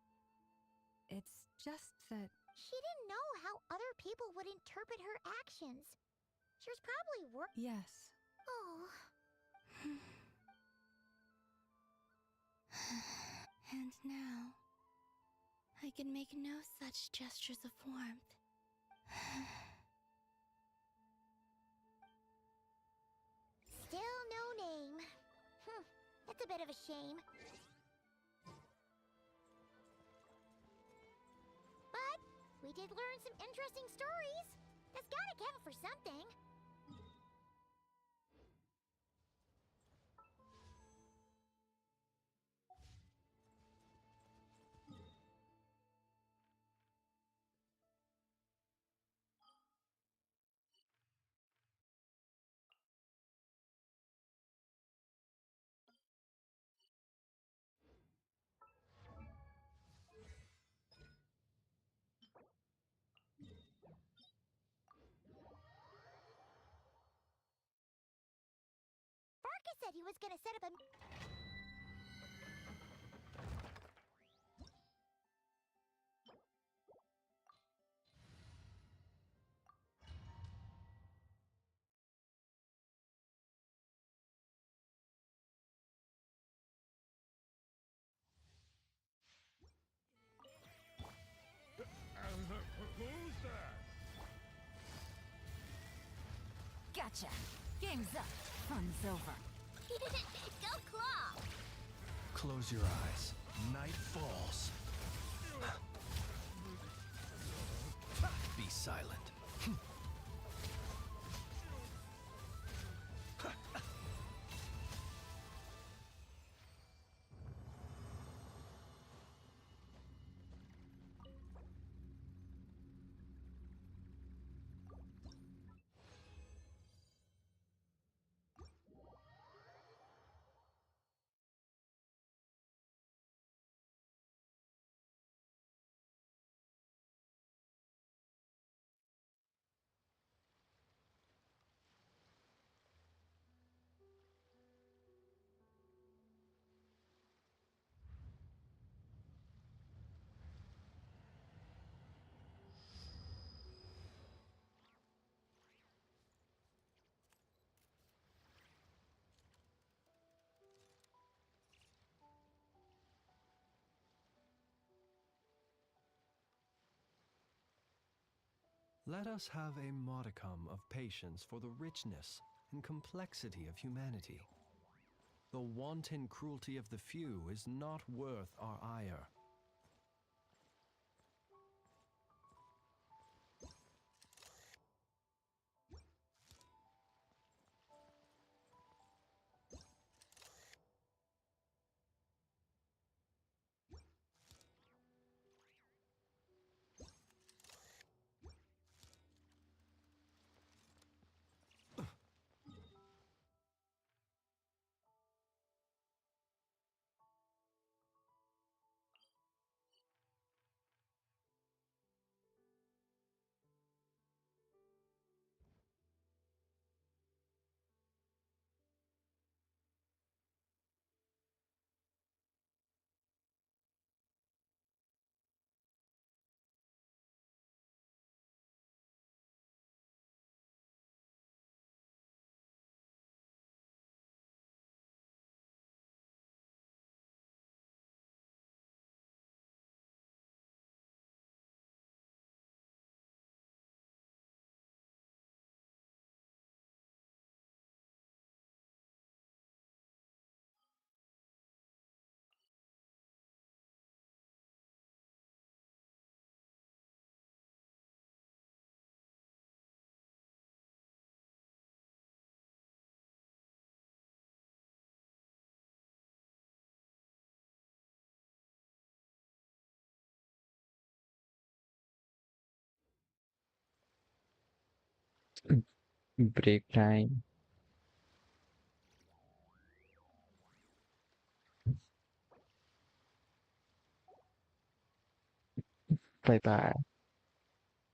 Speaker 3: It's just that...
Speaker 2: She didn't know how other people would interpret her actions. She was probably
Speaker 3: Yes.
Speaker 2: Oh.
Speaker 5: And now, I can make no such gestures of warmth.
Speaker 2: Still no name. That's a bit of a shame. But we did learn some interesting stories. That's gotta count for something. Barker said he was gonna set up a...
Speaker 12: Who's that?
Speaker 1: Gotcha! Game's up. Fun's over.
Speaker 2: Go Claw!
Speaker 7: Close your eyes. Night falls. Be silent. Let us have a modicum of patience for the richness and complexity of humanity. The wanton cruelty of the few is not worth our ire.
Speaker 9: Break time. Bye bye.